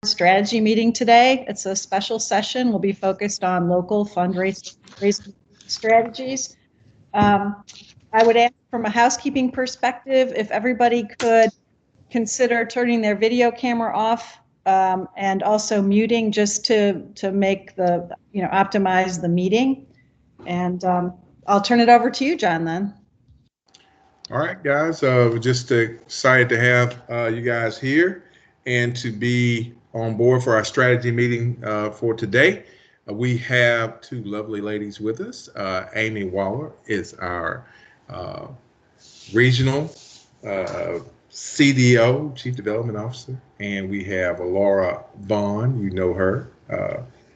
strategy meeting today. It's a special session. We'll be focused on local fundraising strategies. I would ask from a housekeeping perspective, if everybody could consider turning their video camera off and also muting just to make the, optimize the meeting. And I'll turn it over to you, John, then. All right, guys, we're just excited to have you guys here and to be on board for our strategy meeting for today. We have two lovely ladies with us. Amy Waller is our regional CDO, Chief Development Officer, and we have Laura Vaughn. You know her.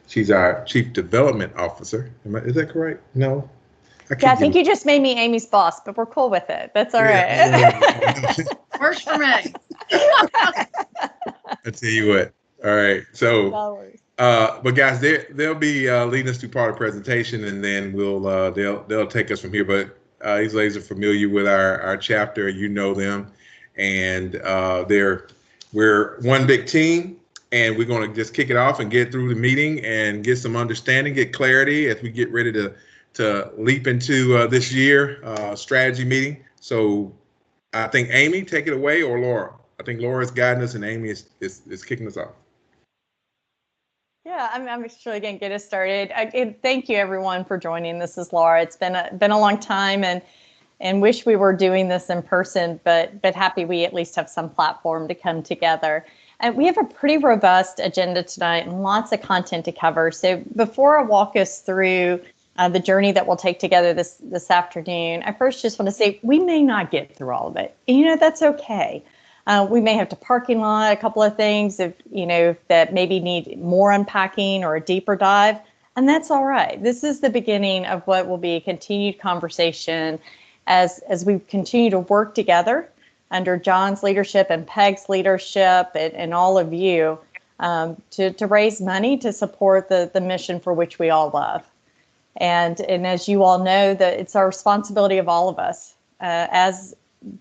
She's our Chief Development Officer. Is that correct? No? I think you just made me Amy's boss, but we're cool with it. That's all right. Works for me. I tell you what. All right. So, but guys, they'll be leading us through part of the presentation, and then they'll take us from here. But these ladies are familiar with our chapter. You know them, and we're one big team, and we're going to just kick it off and get through the meeting and get some understanding, get clarity as we get ready to leap into this year strategy meeting. So I think Amy, take it away, or Laura. I think Laura is guiding us and Amy is kicking us off. Yeah, I'm sure again get us started. Thank you everyone for joining. This is Laura. It's been a long time and wish we were doing this in person, but happy we at least have some platform to come together. And we have a pretty robust agenda tonight and lots of content to cover. So before I walk us through the journey that we'll take together this afternoon, I first just want to say we may not get through all of it. That's okay. We may have to parking lot a couple of things if that maybe need more unpacking or a deeper dive, and that's all right. This is the beginning of what will be a continued conversation as we continue to work together under John's leadership and Peg's leadership and all of you to raise money to support the mission for which we all love. And as you all know, that it's our responsibility of all of us as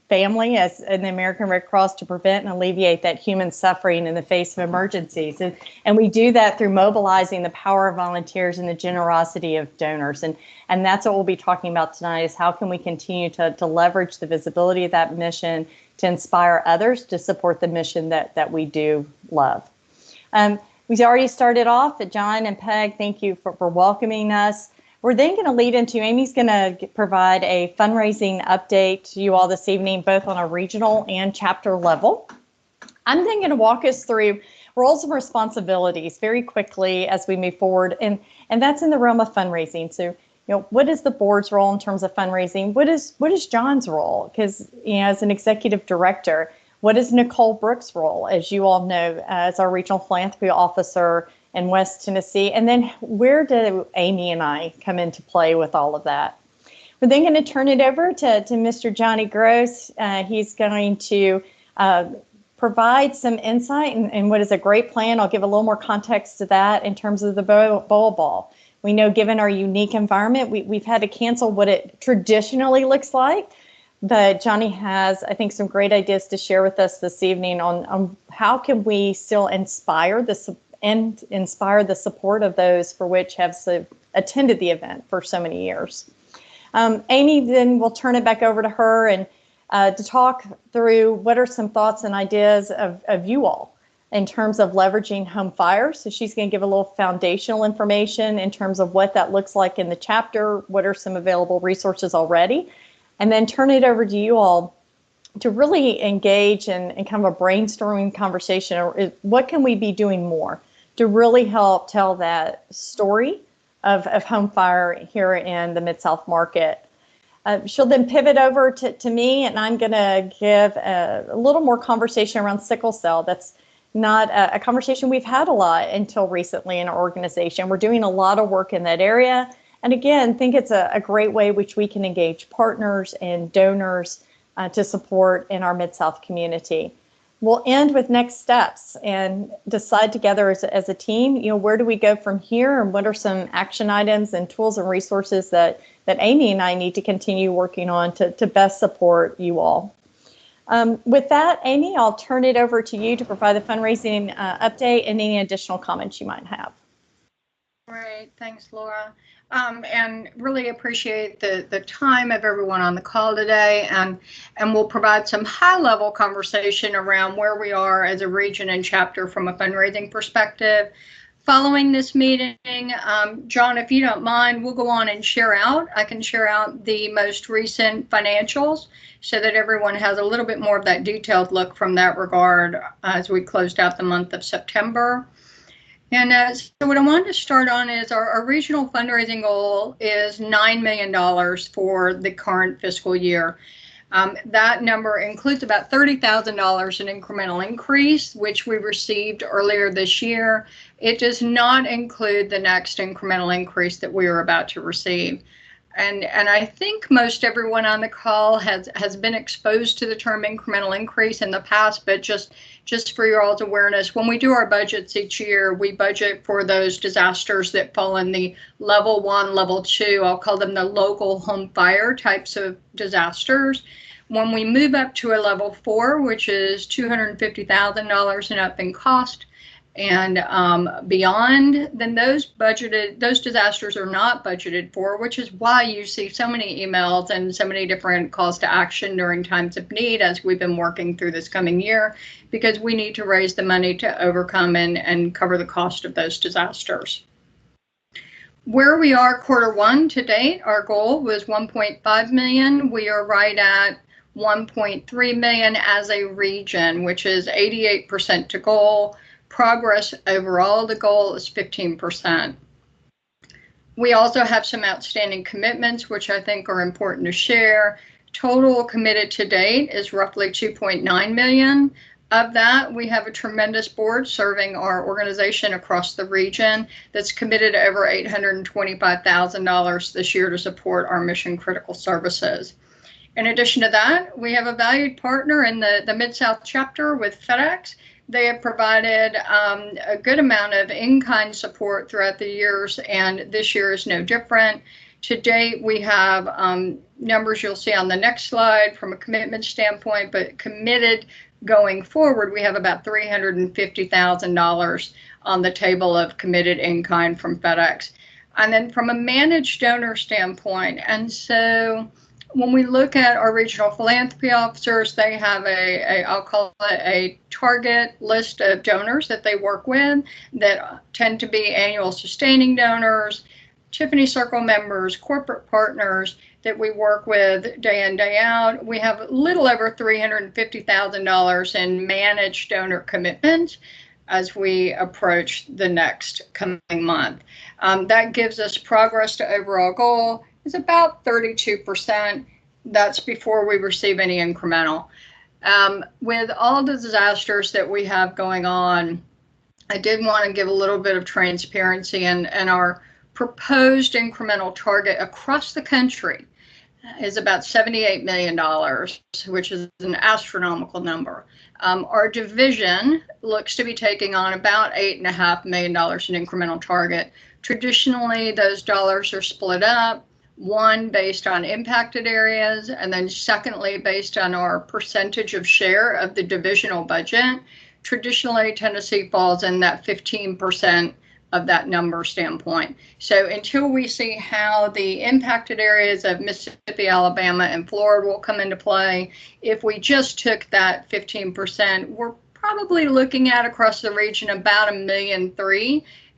family, as in the American Red Cross, to prevent and alleviate that human suffering in the face of emergencies. And we do that through mobilizing the power of volunteers and the generosity of donors. And that's what we'll be talking about tonight, is how can we continue to leverage the visibility of that mission to inspire others to support the mission that we do love. We've already started off. John and Peg, thank you for welcoming us. We're then going to lead into, Amy's going to provide a fundraising update to you all this evening, both on a regional and chapter level. I'm then going to walk us through roles and responsibilities very quickly as we move forward, and that's in the realm of fundraising. So, what is the board's role in terms of fundraising? What is John's role? Because, as an executive director, what is Nicole Brooks' role, as you all know, as our regional philanthropy officer in West Tennessee? And then where do Amy and I come into play with all of that? We're then going to turn it over to Mr. Johnny Gross. He's going to provide some insight and what is a great plan. I'll give a little more context to that in terms of the bowl ball. We know, given our unique environment, we've had to cancel what it traditionally looks like. But Johnny has, I think, some great ideas to share with us this evening on how can we still inspire the support of those for which have attended the event for so many years. Amy, then we'll turn it back over to her and to talk through what are some thoughts and ideas of you all in terms of leveraging home fires. So she's going to give a little foundational information in terms of what that looks like in the chapter, what are some available resources already, and then turn it over to you all to really engage in kind of a brainstorming conversation. Or what can we be doing more to really help tell that story of home fire here in the Mid-South market? She'll then pivot over to me, and I'm going to give a little more conversation around sickle cell. That's not a conversation we've had a lot until recently in our organization. We're doing a lot of work in that area. And again, think it's a great way which we can engage partners and donors to support in our Mid-South community. We'll end with next steps and decide together as a team, where do we go from here, and what are some action items and tools and resources that Amy and I need to continue working on to best support you all. With that, Amy, I'll turn it over to you to provide the fundraising update and any additional comments you might have. Great, thanks, Laura. And really appreciate the time of everyone on the call today, and we'll provide some high-level conversation around where we are as a region and chapter from a fundraising perspective. Following this meeting, John, if you don't mind, we'll go on and I can share out the most recent financials so that everyone has a little bit more of that detailed look from that regard as we closed out the month of September. And so what I wanted to start on is our regional fundraising goal is $9 million for the current fiscal year. That number includes about $30,000 in incremental increase, which we received earlier this year. It does not include the next incremental increase that we are about to receive. And I think most everyone on the call has been exposed to the term incremental increase in the past, but just for your all's awareness, when we do our budgets each year, we budget for those disasters that fall in the level 1, level 2, I'll call them the local home fire types of disasters. When we move up to a level 4, which is $250,000 and up in cost, and beyond, then those disasters are not budgeted for, which is why you see so many emails and so many different calls to action during times of need as we've been working through this coming year, because we need to raise the money to overcome and cover the cost of those disasters. Where we are Q1 to date, our goal was 1.5 million. We are right at 1.3 million as a region, which is 88% to goal. Progress overall, the goal is 15%. We also have some outstanding commitments, which I think are important to share. Total committed to date is roughly 2.9 million. Of that, we have a tremendous board serving our organization across the region that's committed over $825,000 this year to support our mission critical services. In addition to that, we have a valued partner in the Mid-South chapter with FedEx. They have provided a good amount of in-kind support throughout the years, and this year is no different. To date, we have numbers you'll see on the next slide from a commitment standpoint, but committed going forward, we have about $350,000 on the table of committed in-kind from FedEx. And then from a managed donor standpoint, and so when we look at our regional philanthropy officers, they have I'll call it a target list of donors that they work with that tend to be annual sustaining donors, Tiffany Circle members, corporate partners that we work with day in, day out. We have a little over $350,000 in managed donor commitments as we approach the next coming month. That gives us progress to overall goal is about 32%. That's before we receive any incremental. With all the disasters that we have going on, I did want to give a little bit of transparency, and our proposed incremental target across the country is about $78 million, which is an astronomical number. Our division looks to be taking on about $8.5 million in incremental target. Traditionally, those dollars are split up, one based on impacted areas, and then secondly, based on our percentage of share of the divisional budget. Traditionally, Tennessee falls in that 15% of that number standpoint. So until we see how the impacted areas of Mississippi, Alabama, and Florida will come into play, if we just took that 15%, we're probably looking at across the region about $1.3 million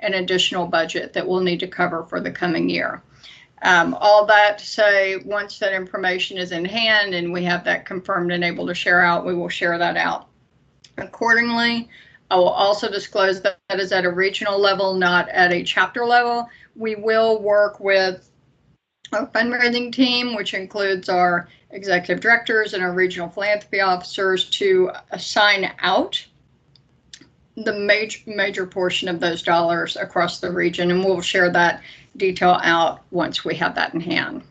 in additional budget that we'll need to cover for the coming year. All that to say, once that information is in hand and we have that confirmed and able to share out, we will share that out accordingly. I will also disclose that that is at a regional level, not at a chapter level. We will work with our fundraising team, which includes our executive directors and our regional philanthropy officers, to assign out the major portion of those dollars across the region, and we'll share that detail out once we have that in hand.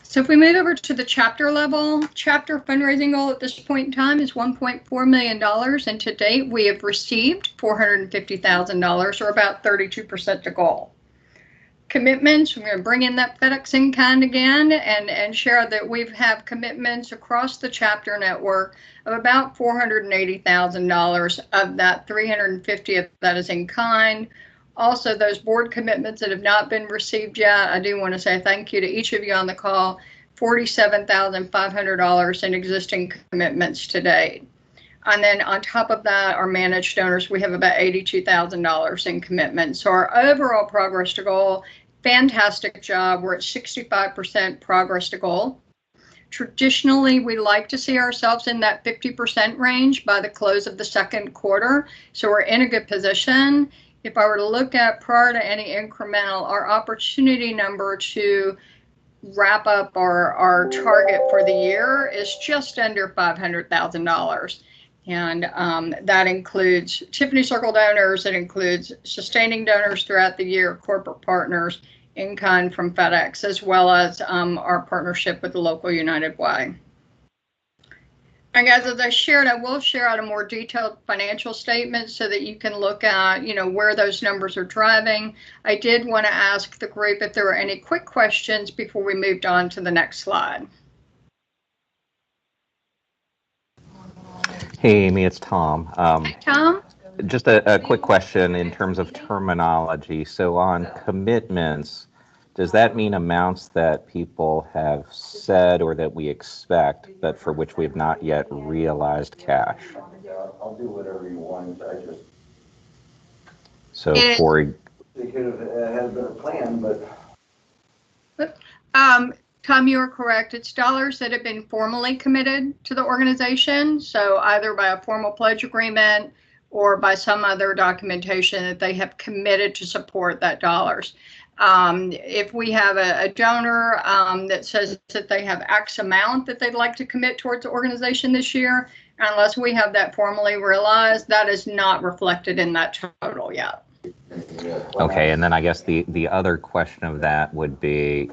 So if we move over to the chapter level, chapter fundraising goal at this point in time is $1.4 million, and to date we have received $450,000, or about 32% to goal. commitments. We're going to bring in that FedEx in kind again and share that we have commitments across the chapter network of about $480,000. Of that, $350,000 of that is in kind. Also, those board commitments that have not been received yet, I do want to say thank you to each of you on the call. $47,500 in existing commitments to date. And then on top of that, our managed donors, we have about $82,000 in commitments. So our overall progress to goal, fantastic job. We're at 65% progress to goal. Traditionally, we like to see ourselves in that 50% range by the close of the second quarter. So we're in a good position. If I were to look at prior to any incremental, our opportunity number to wrap up our target for the year is just under $500,000. And that includes Tiffany Circle donors, it includes sustaining donors throughout the year, corporate partners, in kind from FedEx, as well as our partnership with the local United Way. And guys, as I shared, I will share out a more detailed financial statement so that you can look at, where those numbers are driving. I did want to ask the group if there were any quick questions before we moved on to the next slide. Hey, Amy, it's Tom. Hi, Tom. Just a quick question in terms of terminology. So on commitments, does that mean amounts that people have said or that we expect, but for which we have not yet realized cash? I'll do whatever you want. So they could have had a better plan, but. Tom, you are correct. It's dollars that have been formally committed to the organization. So either by a formal pledge agreement or by some other documentation that they have committed to support that dollars. If we have a donor that says that they have X amount that they'd like to commit towards the organization this year, unless we have that formally realized, that is not reflected in that total yet. Okay, and then I guess the other question of that would be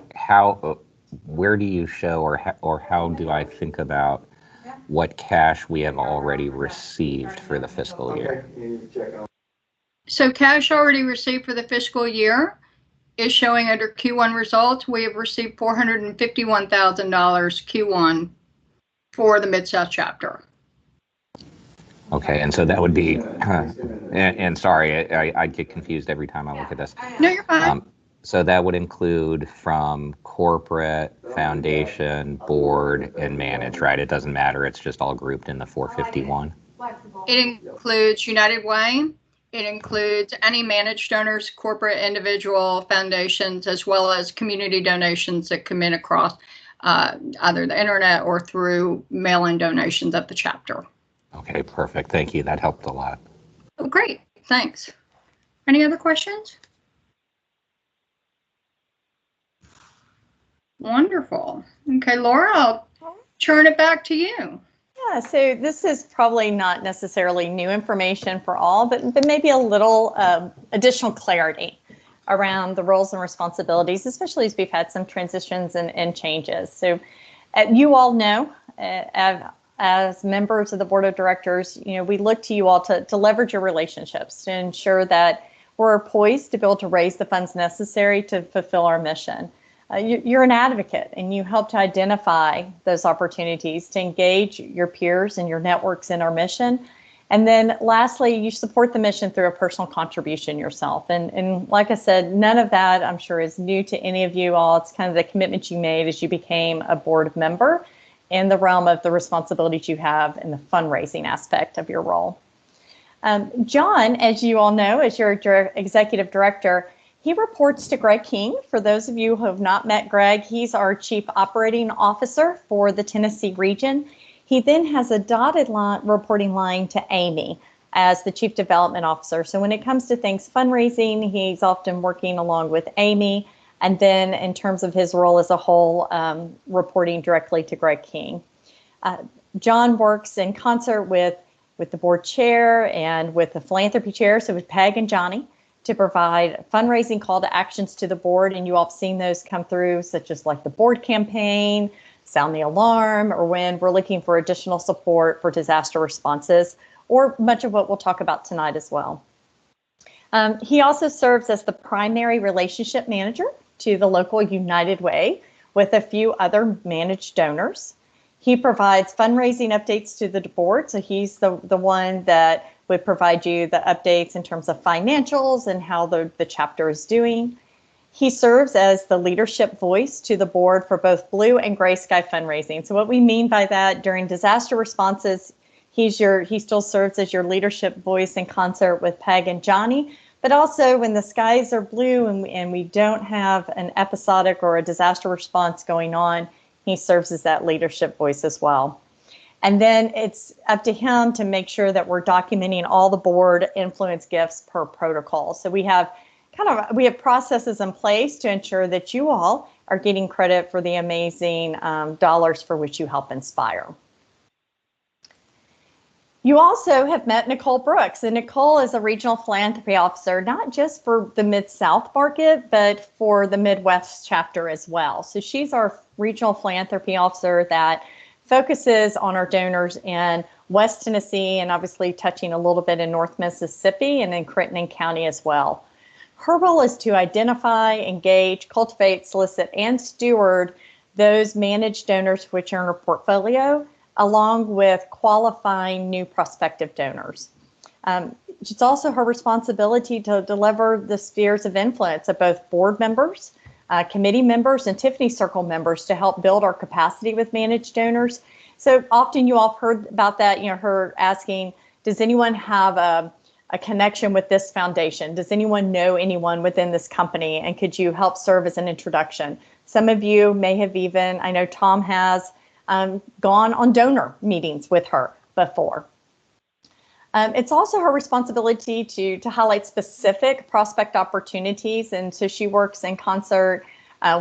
where do you show or how do I think about what cash we have already received for the fiscal year? So cash already received for the fiscal year is showing under Q1 results. We have received $451,000 Q1 for the Mid-South chapter. Okay, and so that would be, and sorry, I get confused every time I look at this. No, you're fine. So that would include from corporate, foundation, board, and manage, right? It doesn't matter. It's just all grouped in the 451. It includes United Way. It includes any managed donors, corporate, individual, foundations, as well as community donations that come in across either the internet or through mail-in donations at the chapter. Okay, perfect. Thank you. That helped a lot. Oh, great. Thanks. Any other questions? Wonderful. Okay, Laura, I'll turn it back to you. Yeah, so this is probably not necessarily new information for all, but maybe a little additional clarity around the roles and responsibilities, especially as we've had some transitions and changes. So you all know, as members of the board of directors, we look to you all to leverage your relationships to ensure that we're poised to be able to raise the funds necessary to fulfill our mission. You're an advocate and you help to identify those opportunities to engage your peers and your networks in our mission. And then lastly, you support the mission through a personal contribution yourself. And like I said, none of that I'm sure is new to any of you all. It's kind of the commitment you made as you became a board member in the realm of the responsibilities you have in the fundraising aspect of your role. John, as you all know, as your executive director, he reports to Greg King. For those of you who have not met Greg, he's our Chief Operating Officer for the Tennessee region. He then has a dotted line reporting line to Amy as the Chief Development Officer. So when it comes to things fundraising, he's often working along with Amy. And then in terms of his role as a whole, reporting directly to Greg King. John works in concert with the board chair and with the philanthropy chair, so with Peg and Johnny, to provide fundraising call to actions to the board. And you all have seen those come through, such as like the board campaign, sound the alarm, or when we're looking for additional support for disaster responses, or much of what we'll talk about tonight as well. He also serves as the primary relationship manager to the local United Way with a few other managed donors. He provides fundraising updates to the board, so he's the one that would provide you the updates in terms of financials and how the chapter is doing. He serves as the leadership voice to the board for both Blue and Gray Sky fundraising. So what we mean by that, during disaster responses, he still serves as your leadership voice in concert with Peg and Johnny. But also when the skies are blue and we don't have an episodic or a disaster response going on, he serves as that leadership voice as well. And then it's up to him to make sure that we're documenting all the board influence gifts per protocol. So we have processes in place to ensure that you all are getting credit for the amazing dollars for which you help inspire. You also have met Nicole Brooks, and Nicole is a regional philanthropy officer, not just for the Mid-South market, but for the Midwest chapter as well. So she's our regional philanthropy officer that focuses on our donors in West Tennessee and obviously touching a little bit in North Mississippi and in Crittenden County as well. Her role is to identify, engage, cultivate, solicit, and steward those managed donors which are in her portfolio, along with qualifying new prospective donors. It's also her responsibility to deliver the spheres of influence of both board members, committee members, and Tiffany Circle members to help build our capacity with managed donors. So often you all have heard about that, her asking, does anyone have a connection with this foundation? Does anyone know anyone within this company? And could you help serve as an introduction? Some of you may have even, I know Tom has, gone on donor meetings with her before. It's also her responsibility to highlight specific prospect opportunities, and so she works in concert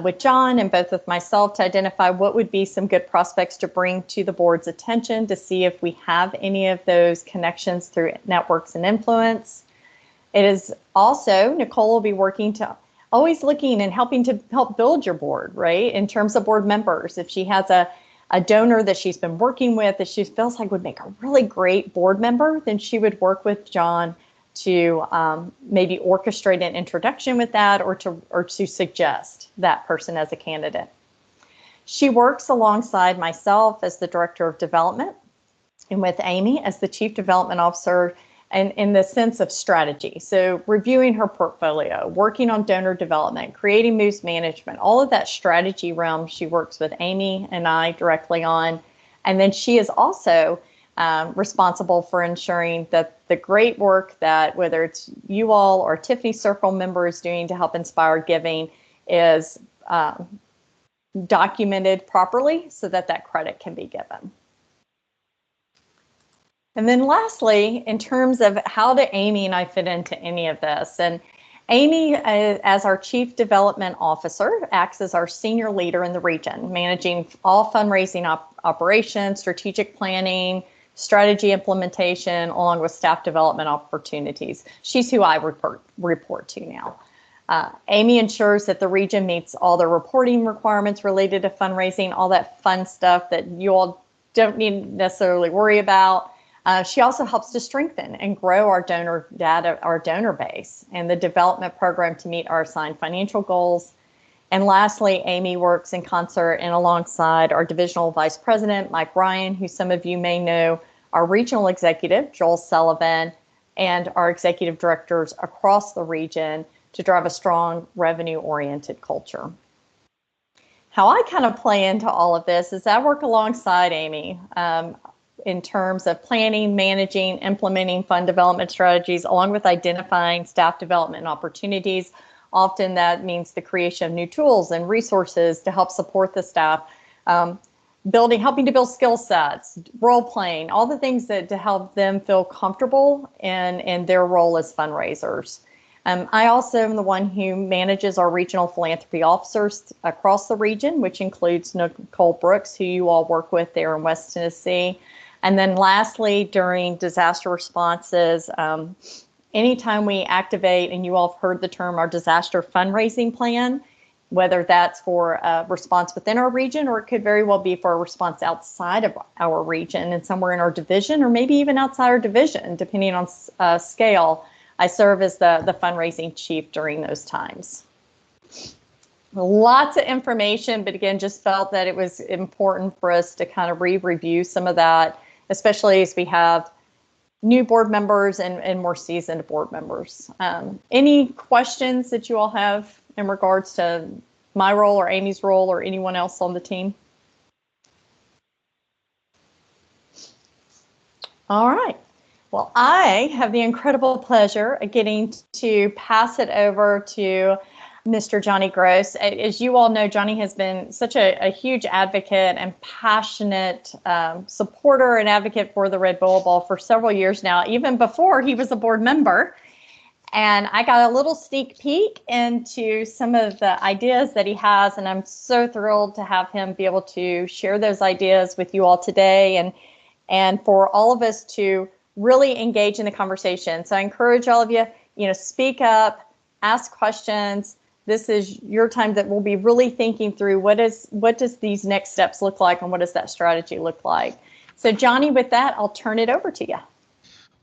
with John and both with myself to identify what would be some good prospects to bring to the board's attention to see if we have any of those connections through networks and influence. It is also, Nicole will be working to always looking and helping to help build your board, right? In terms of board members, if she has a donor that she's been working with that she feels like would make a really great board member, then she would work with John to maybe orchestrate an introduction with that or to suggest that person as a candidate. She works alongside myself as the Director of Development and with Amy as the Chief Development Officer, and in the sense of strategy. So reviewing her portfolio, working on donor development, creating moves management, all of that strategy realm she works with Amy and I directly on. And then she is also responsible for ensuring that the great work that whether it's you all or Tiffany Circle members doing to help inspire giving is documented properly so that that credit can be given. And then lastly, in terms of how do Amy and I fit into any of this? And Amy, as our Chief Development Officer, acts as our senior leader in the region, managing all fundraising operations, strategic planning, strategy implementation, along with staff development opportunities. She's who I report to now. Amy ensures that the region meets all the reporting requirements related to fundraising, all that fun stuff that you all don't need to necessarily worry about. She also helps to strengthen and grow our donor data, our donor base, and the development program to meet our assigned financial goals. And lastly, Amy works in concert and alongside our Divisional Vice President, Mike Ryan, who some of you may know, our Regional Executive, Joel Sullivan, and our Executive Directors across the region to drive a strong revenue-oriented culture. How I kind of play into all of this is I work alongside Amy in terms of planning, managing, implementing fund development strategies, along with identifying staff development opportunities. Often that means the creation of new tools and resources to help support the staff, helping to build skill sets, role playing, all the things that to help them feel comfortable in their role as fundraisers. I also am the one who manages our regional philanthropy officers across the region, which includes Nicole Brooks, who you all work with there in West Tennessee. And then lastly, during disaster responses, anytime we activate, and you all have heard the term, our disaster fundraising plan, whether that's for a response within our region, or it could very well be for a response outside of our region and somewhere in our division, or maybe even outside our division, depending on scale. I serve as the fundraising chief during those times. Lots of information, but again, just felt that it was important for us to kind of review some of that, especially as we have new board members and more seasoned board members. Any questions that you all have in regards to my role or Amy's role or anyone else on the team? All right. Well, I have the incredible pleasure of getting to pass it over to Mr. Johnny Gross. As you all know, Johnny has been such a huge advocate and passionate supporter and advocate for the Red Boa Ball for several years now, even before he was a board member. And I got a little sneak peek into some of the ideas that he has, and I'm so thrilled to have him be able to share those ideas with you all today and for all of us to really engage in the conversation. So I encourage all of you, speak up, ask questions. This is your time that we'll be really thinking through what does these next steps look like and what does that strategy look like. So Johnny, with that, I'll turn it over to you.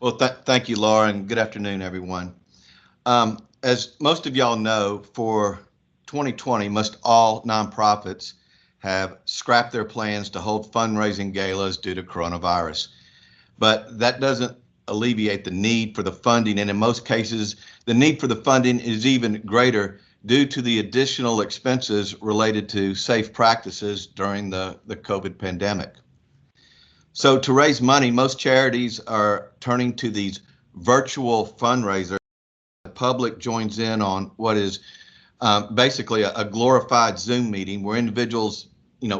Well, thank you, Laura, and good afternoon, everyone. As most of y'all know, for 2020, most all nonprofits have scrapped their plans to hold fundraising galas due to coronavirus. But that doesn't alleviate the need for the funding, and in most cases, the need for the funding is even greater due to the additional expenses related to safe practices during the COVID pandemic. So to raise money, most charities are turning to these virtual fundraisers. The public joins in on what is basically a glorified Zoom meeting where individuals,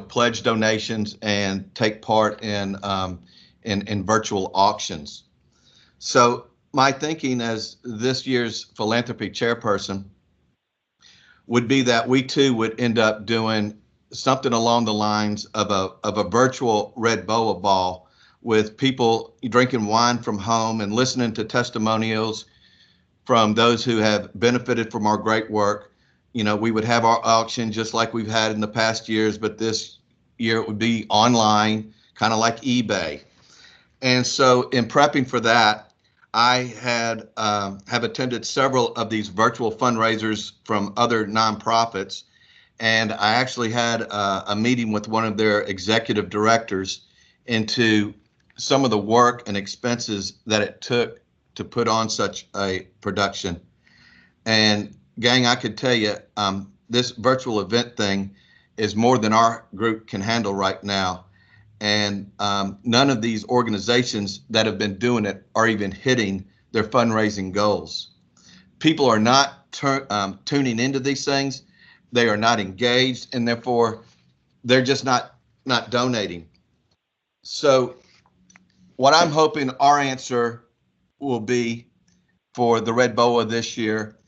pledge donations and take part in virtual auctions. So my thinking as this year's philanthropy chairperson would be that we too would end up doing something along the lines of a virtual Red Boa Ball with people drinking wine from home and listening to testimonials from those who have benefited from our great work. We would have our auction just like we've had in the past years, but this year it would be online, kind of like eBay. And so in prepping for that, I have attended several of these virtual fundraisers from other nonprofits, and I actually had a meeting with one of their executive directors into some of the work and expenses that it took to put on such a production. And gang, I could tell you, this virtual event thing is more than our group can handle right now. And none of these organizations that have been doing it are even hitting their fundraising goals. People are not tuning into these things. They are not engaged, and therefore they're just not donating. So what I'm hoping our answer will be for the Red Boa this year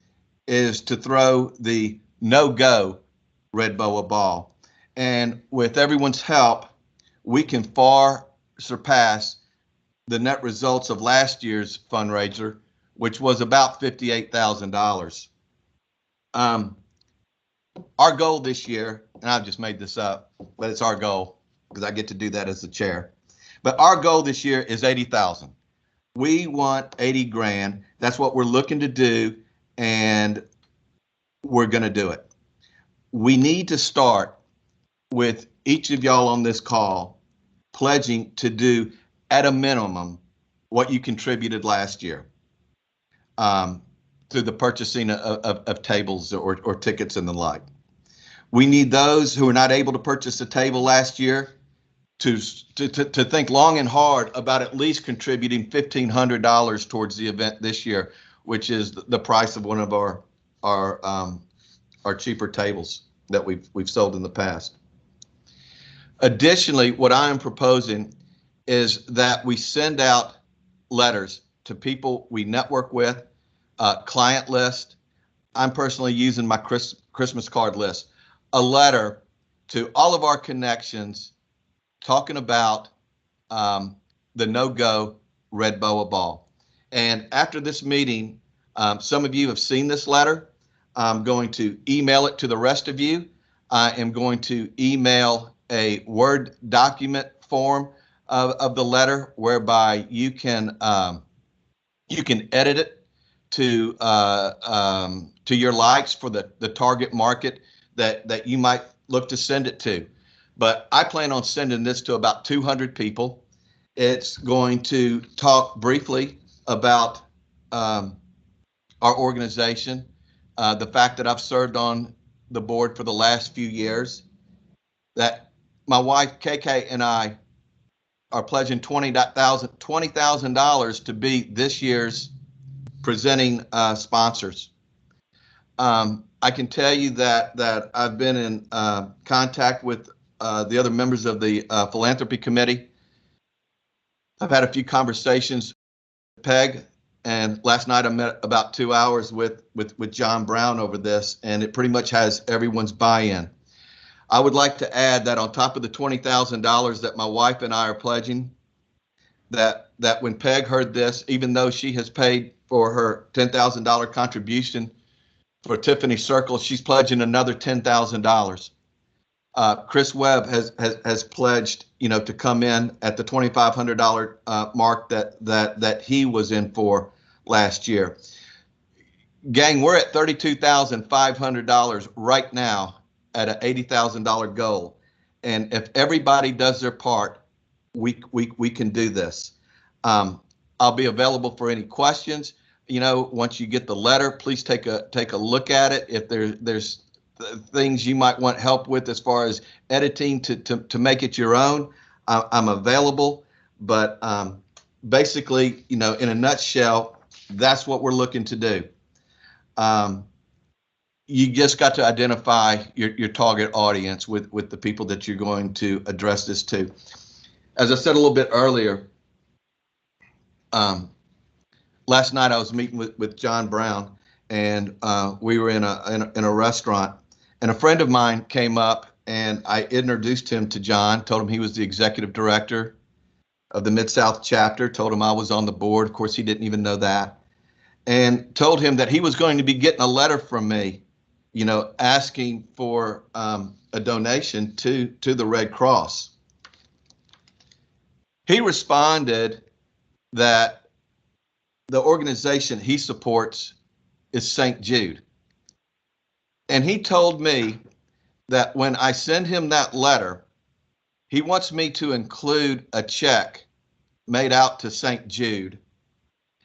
is to throw the no-go Red Boa Ball. And with everyone's help, we can far surpass the net results of last year's fundraiser, which was about $58,000. Our goal this year, and I've just made this up, but it's our goal because I get to do that as the chair. But our goal this year is 80,000. We want 80 grand. That's what we're looking to do, and we're going to do it. We need to start with each of y'all on this call pledging to do at a minimum what you contributed last year through the purchasing of tables or tickets and the like. We need those who are not able to purchase a table last year to think long and hard about at least contributing $1,500 towards the event this year, which is the price of one of our cheaper tables that we've sold in the past. Additionally, what I am proposing is that we send out letters to people we network with, client list. I'm personally using my Christmas card list, a letter to all of our connections talking about the no-go Red Boa Ball. And after this meeting, some of you have seen this letter. I'm going to email it to the rest of you. I am going to email a Word document form of the letter whereby you can edit it to your likes for the target market that you might look to send it to. But I plan on sending this to about 200 people. It's going to talk briefly about our organization, the fact that I've served on the board for the last few years, that my wife KK and I are pledging $20,000 to be this year's presenting sponsors. I can tell you that I've been in contact with the other members of the philanthropy committee. I've had a few conversations with Peg, and last night I met about 2 hours with John Brown over this, and it pretty much has everyone's buy-in. I would like to add that on top of the $20,000 that my wife and I are pledging, that when Peg heard this, even though she has paid for her $10,000 contribution for Tiffany Circle, she's pledging another $10,000. Chris Webb has pledged, to come in at the $2,500 mark that he was in for last year. Gang, we're at $32,500 right now at an $80,000 goal, and if everybody does their part, we can do this. I'll be available for any questions. Once you get the letter, please take a look at it. If there's things you might want help with as far as editing to make it your own, I'm available. But basically, in a nutshell, that's what we're looking to do. You just got to identify your target audience with the people that you're going to address this to. As I said a little bit earlier, last night I was meeting with John Brown, and we were in a restaurant, and a friend of mine came up, and I introduced him to John, told him he was the executive director of the Mid-South chapter, told him I was on the board. Of course, he didn't even know that, and told him that he was going to be getting a letter from me, asking for a donation to the Red Cross. He responded that the organization he supports is St. Jude. And he told me that when I send him that letter, he wants me to include a check made out to St. Jude.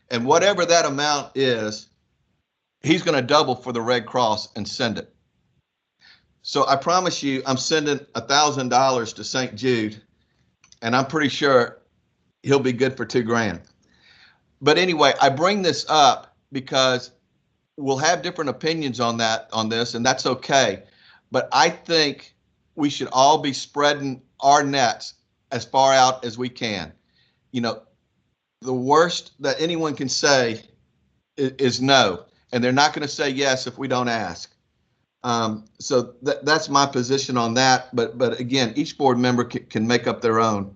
And whatever that amount is, he's going to double for the Red Cross and send it. So I promise you, I'm sending $1,000 to St. Jude, and I'm pretty sure he'll be good for $2,000. But anyway, I bring this up because we'll have different opinions on this, and that's okay. But I think we should all be spreading our nets as far out as we can. The worst that anyone can say is no, and they're not going to say yes if we don't ask. So that's my position on that. But again, each board member can make up their own.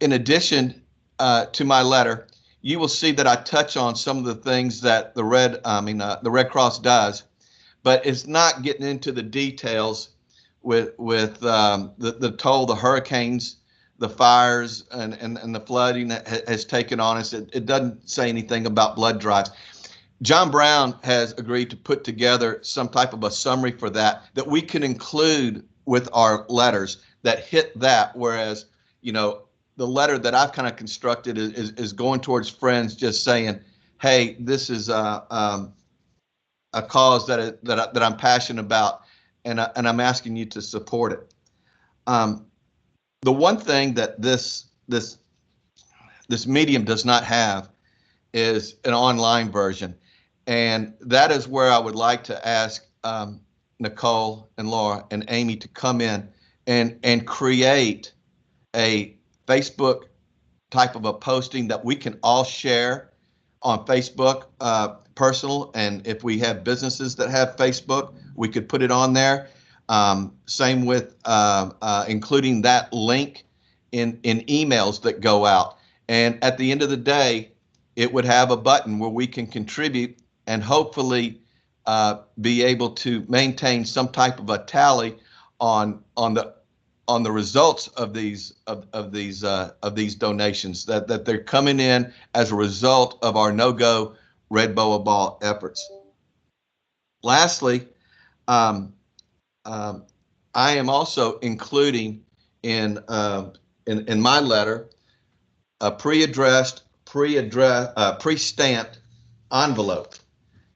In addition to my letter, you will see that I touch on some of the things that the Red Cross does, but it's not getting into the details with the toll the hurricanes, the fires, and the flooding that has taken on us. It doesn't say anything about blood drives. John Brown has agreed to put together some type of a summary for that we can include with our letters that hit that, whereas, the letter that I've kind of constructed is going towards friends, just saying, hey, this is a cause that I'm passionate about, and I'm asking you to support it. The one thing that this medium does not have is an online version, and that is where I would like to ask Nicole and Laura and Amy to come in and create a Facebook type of a posting that we can all share on Facebook personal, and if we have businesses that have Facebook, we could put it on there. Same with including that link in emails that go out. And at the end of the day, it would have a button where we can contribute and hopefully be able to maintain some type of a tally on the results of these donations, that they're coming in as a result of our no-go Red Boa Ball efforts. Lastly, I am also including in my letter a pre-stamped envelope,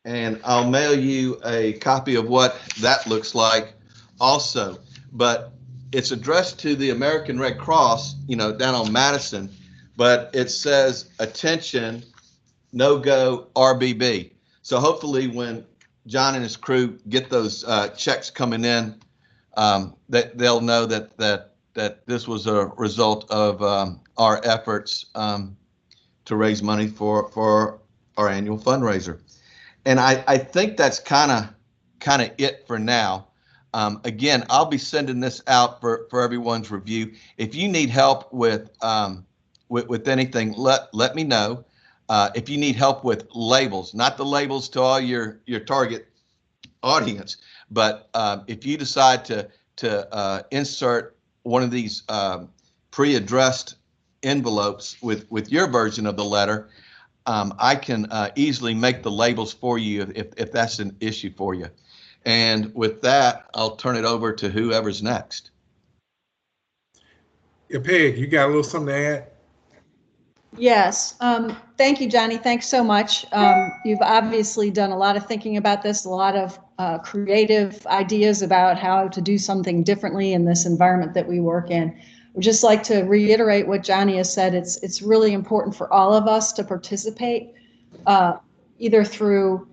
and I'll mail you a copy of what that looks like also. But it's addressed to the American Red Cross, down on Madison, but it says attention, no go RBB. So hopefully when John and his crew get those checks coming in, that they'll know that this was a result of our efforts to raise money for our annual fundraiser. And I think that's kind of it for now. Again, I'll be sending this out for everyone's review. If you need help with anything, let me know. If you need help with labels, not the labels to all your target audience, but if you decide to insert one of these pre-addressed envelopes with your version of the letter, I can easily make the labels for you if that's an issue for you. And with that, I'll turn it over to whoever's next. Yeah, Peg, you got a little something to add? Yes. Thank you, Johnny. Thanks so much. You've obviously done a lot of thinking about this, a lot of creative ideas about how to do something differently in this environment that we work in. We'd just like to reiterate what Johnny has said. It's really important for all of us to participate, either through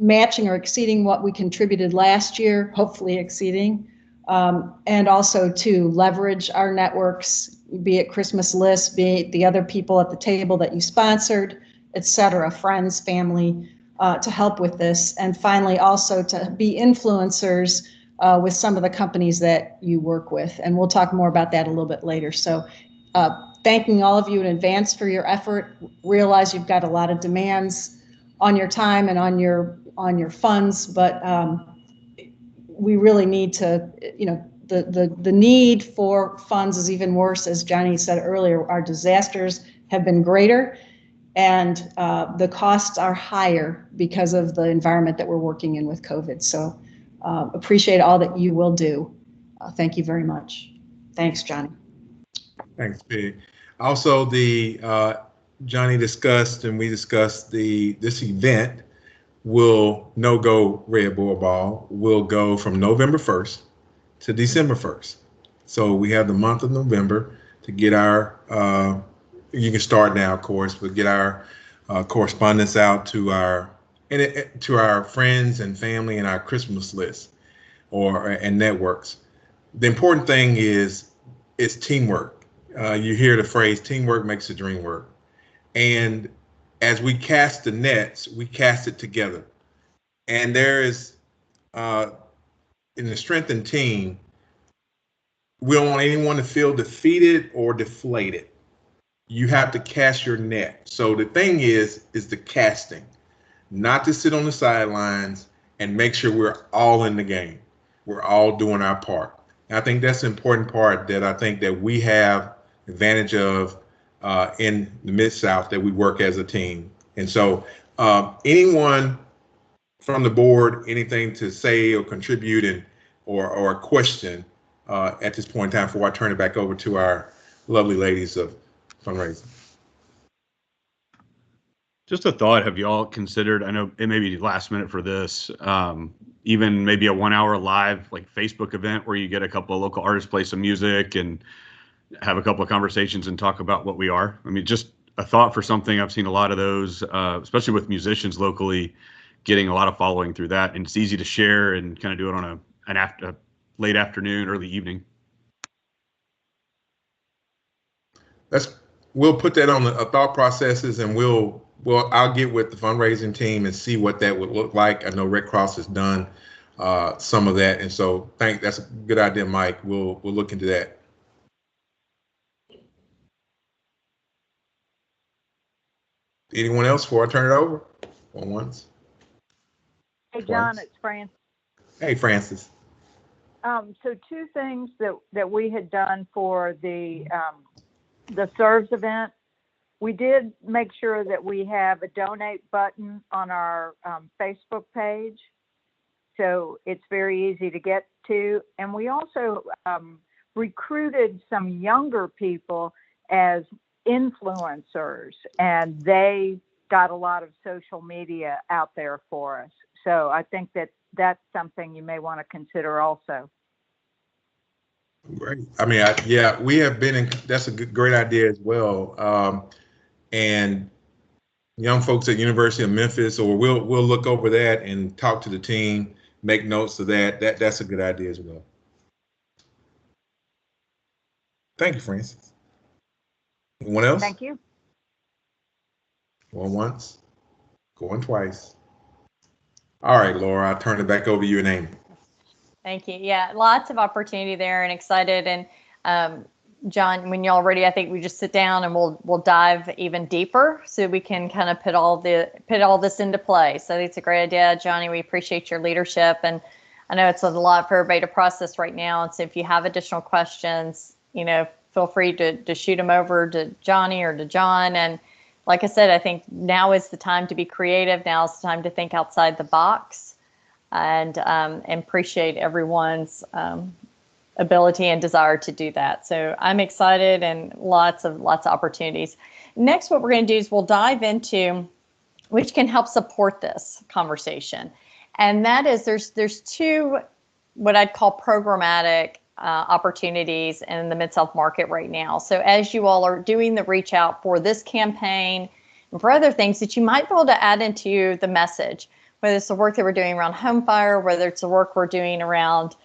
matching or exceeding what we contributed last year, hopefully exceeding, and also to leverage our networks, be it Christmas lists, be it the other people at the table that you sponsored, et cetera, friends, family, to help with this. And finally, also to be influencers with some of the companies that you work with. And we'll talk more about that a little bit later. So thanking all of you in advance for your effort. Realize you've got a lot of demands on your time and on your funds, but we really need to, the need for funds is even worse. As Johnny said earlier, our disasters have been greater and the costs are higher because of the environment that we're working in with COVID. So appreciate all that you will do. Thank you very much. Thanks, Johnny. Thanks, Peg. Also, Johnny discussed and we discussed this event will no-go Red Boa Ball will go from November 1st to December 1st. So we have the month of November to get our, you can start now, of course, but get our correspondence out to our friends and family and our Christmas list and networks. The important thing is teamwork. You hear the phrase, teamwork makes the dream work. And as we cast the nets, we cast it together. And there is, in the strengthened team, we don't want anyone to feel defeated or deflated. You have to cast your net. So the thing is the casting, not to sit on the sidelines and make sure we're all in the game. We're all doing our part. And I think that's the important part that I think that we have advantage of in the Mid-South, that we work as a team. And so anyone from the board, anything to say or contribute or a question at this point in time before I turn it back over to our lovely ladies of fundraising? Just a thought, have y'all considered, I know it may be last minute for this, even maybe a 1 hour live like Facebook event where you get a couple of local artists play some music and have a couple of conversations and talk about what we are. I mean, just a thought for something. I've seen a lot of those, especially with musicians locally, getting a lot of following through that. And it's easy to share and kind of do it on a late afternoon, early evening. We'll put that on the thought processes, and I'll get with the fundraising team and see what that would look like. I know Red Cross has done some of that, and so that's a good idea, Mike. We'll look into that. Anyone else before I turn it over? Going once. Hey, John, it's Frances. Hey, Frances. So two things that we had done for the SERVS event We did make sure that we have a donate button on our Facebook page, so it's very easy to get to. And we also recruited some younger people as influencers, and they got a lot of social media out there for us. So I think that that's something you may want to consider also. Great. I mean, yeah, we have been in, that's a great idea as well. And young folks at University of Memphis, or we'll look over that and talk to the team, make notes of that. That's a good idea as well. Thank you, Francis. Anyone else? Thank you. Going once, going twice. All right, Laura, I'll turn it back over to you and Amy. Thank you. Yeah, lots of opportunity there, and excited. And John, when y'all ready, I think we just sit down and we'll dive even deeper so we can kind of put all this into play. So I think it's a great idea, Johnny. We appreciate your leadership, and I know it's a lot for everybody to process right now. And so if you have additional questions, feel free to shoot them over to Johnny or to John. And like I said, I think now is the time to be creative. Now is the time to think outside the box, and appreciate everyone's ability and desire to do that. So I'm excited, and lots of opportunities. Next, what we're going to do is we'll dive into which can help support this conversation. And that is there's two what I'd call programmatic opportunities in the Mid-South market right now. So as you all are doing the reach out for this campaign and for other things that you might be able to add into the message, whether it's the work that we're doing around home fire, whether it's the work we're doing around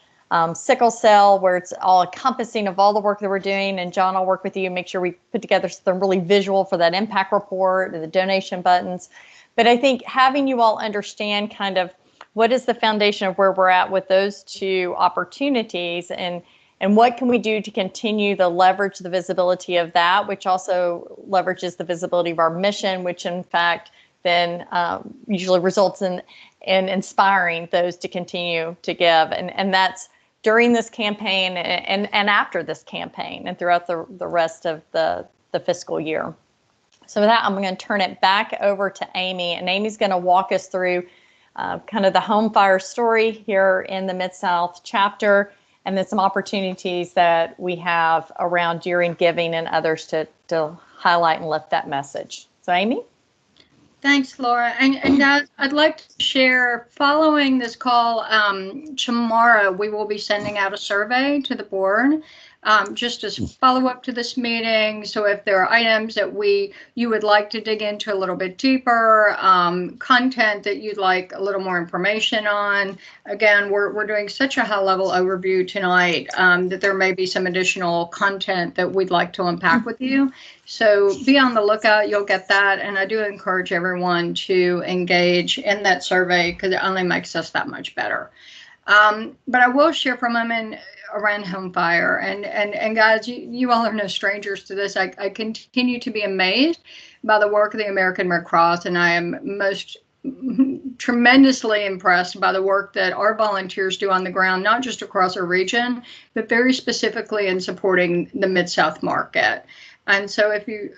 sickle cell, where it's all encompassing of all the work that we're doing. And John, I'll work with you and make sure we put together something really visual for that impact report and the donation buttons. But I think having you all understand kind of what is the foundation of where we're at with those two opportunities, and what can we do to continue to leverage the visibility of that, which also leverages the visibility of our mission, which in fact then usually results in inspiring those to continue to give. And that's during this campaign and after this campaign and throughout the rest of the fiscal year. So with that, I'm going to turn it back over to Amy, and Amy's going to walk us through kind of the home fire story here in the Mid-South chapter, and then some opportunities that we have around during giving and others to highlight and lift that message. So Amy? Thanks, Laura. And guys, I'd like to share, following this call, tomorrow we will be sending out a survey to the board, just as follow up to this meeting. So if there are items that you would like to dig into a little bit deeper, content that you'd like a little more information on, again, we're doing such a high level overview tonight that there may be some additional content that we'd like to unpack with you. So be on the lookout, you'll get that. And I do encourage everyone to engage in that survey because it only makes us that much better. But I will share for a moment around home fire. And guys, you all are no strangers to this. I continue to be amazed by the work of the American Red Cross, and I am most tremendously impressed by the work that our volunteers do on the ground, not just across our region, but very specifically in supporting the Mid-South market. And so if you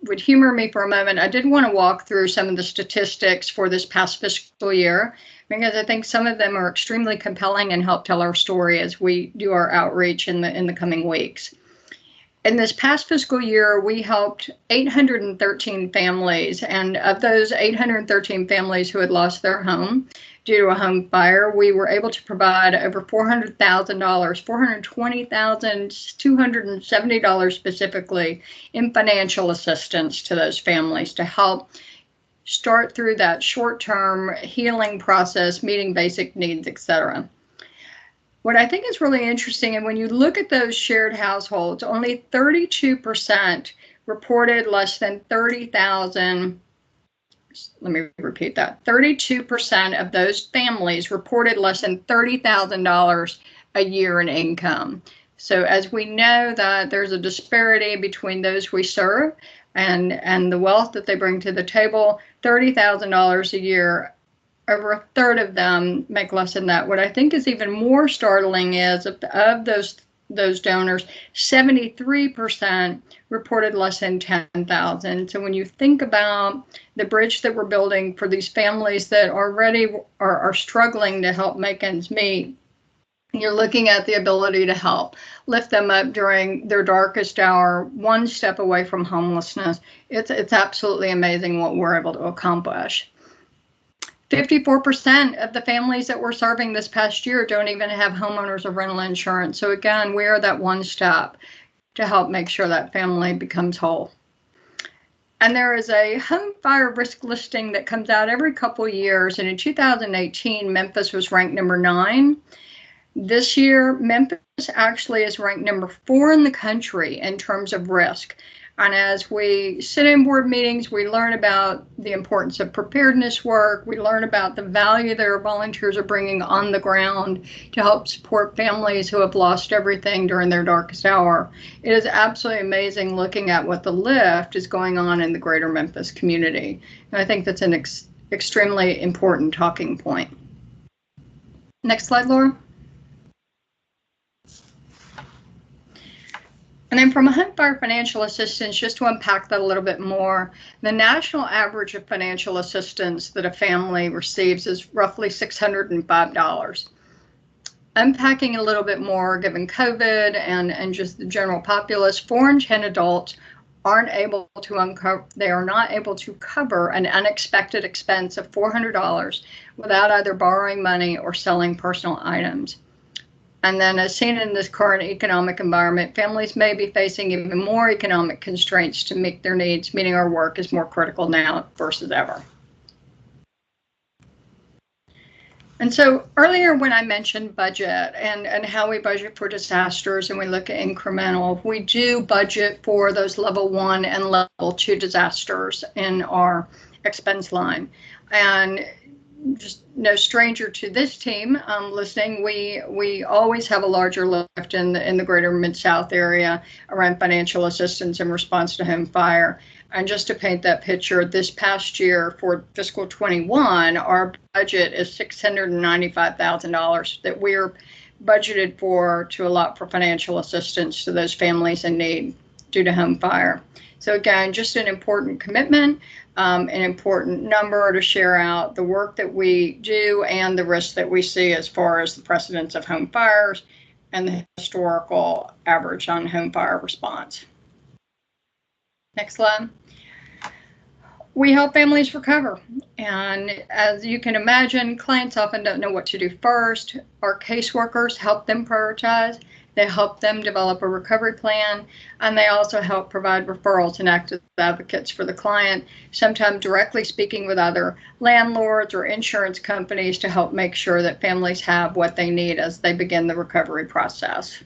would humor me for a moment, I did want to walk through some of the statistics for this past fiscal year, because I think some of them are extremely compelling and help tell our story as we do our outreach in the coming weeks. In this past fiscal year, we helped 813 families, and of those 813 families who had lost their home due to a home fire, we were able to provide over $400,000, $420,270 specifically in financial assistance to those families to help start through that short-term healing process, meeting basic needs, etc. What I think is really interesting, and when you look at those shared households, only 32% reported less than $30,000. Let me repeat that. 32% of those families reported less than $30,000 a year in income. So as we know that there's a disparity between those we serve and the wealth that they bring to the table, $30,000 a year, over a third of them make less than that. What I think is even more startling is of those those donors, 73% reported less than 10,000. So when you think about the bridge that we're building for these families that already are struggling to help make ends meet, you're looking at the ability to help lift them up during their darkest hour, one step away from homelessness. It's absolutely amazing what we're able to accomplish. 54% of the families that we're serving this past year don't even have homeowners or rental insurance. So again, we are that one step to help make sure that family becomes whole. And there is a home fire risk listing that comes out every couple years. And in 2018, Memphis was ranked number 9. This year, Memphis actually is ranked number 4 in the country in terms of risk. And as we sit in board meetings, we learn about the importance of preparedness work. We learn about the value that our volunteers are bringing on the ground to help support families who have lost everything during their darkest hour. It is absolutely amazing looking at what the lift is going on in the greater Memphis community. And I think that's an extremely important talking point. Next slide, Laura. And then from a home fire financial assistance, just to unpack that a little bit more, the national average of financial assistance that a family receives is roughly $605. Unpacking a little bit more, given COVID and just the general populace, 4 in 10 adults aren't able to they are not able to cover an unexpected expense of $400 without either borrowing money or selling personal items. And then as seen in this current economic environment, families may be facing even more economic constraints to meet their needs, meaning our work is more critical now versus ever. And so earlier when I mentioned budget and how we budget for disasters and we look at incremental, we do budget for those level 1 and level 2 disasters in our expense line. And just no stranger to this team listening, we always have a larger lift in the greater Mid-South area around financial assistance in response to home fire. And just to paint that picture, this past year for fiscal 21, our budget is $695,000 that we're budgeted for to allot for financial assistance to those families in need due to home fire. So again, just an important commitment, an important number to share out the work that we do and the risks that we see as far as the precedence of home fires and the historical average on home fire response. Next slide. We help families recover. And as you can imagine, clients often don't know what to do first. Our caseworkers help them prioritize. They help them develop a recovery plan, and they also help provide referrals and act as advocates for the client, sometimes directly speaking with other landlords or insurance companies to help make sure that families have what they need as they begin the recovery process.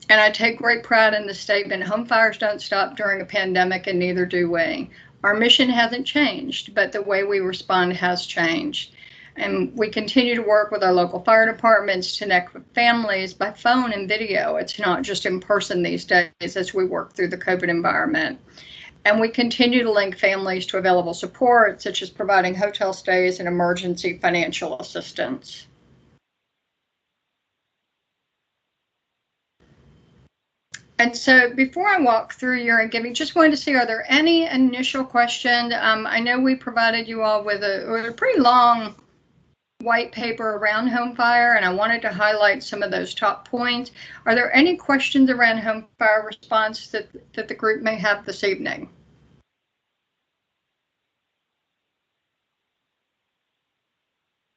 And I take great pride in the statement, home fires don't stop during a pandemic and neither do we. Our mission hasn't changed, but the way we respond has changed. And we continue to work with our local fire departments to connect with families by phone and video. It's not just in person these days as we work through the COVID environment. And we continue to link families to available support, such as providing hotel stays and emergency financial assistance. And so before I walk through Year in Giving, just wanted to see, are there any initial questions? I know we provided you all with a pretty long white paper around home fire, and I wanted to highlight some of those top points. Are there any questions around home fire response that the group may have this evening?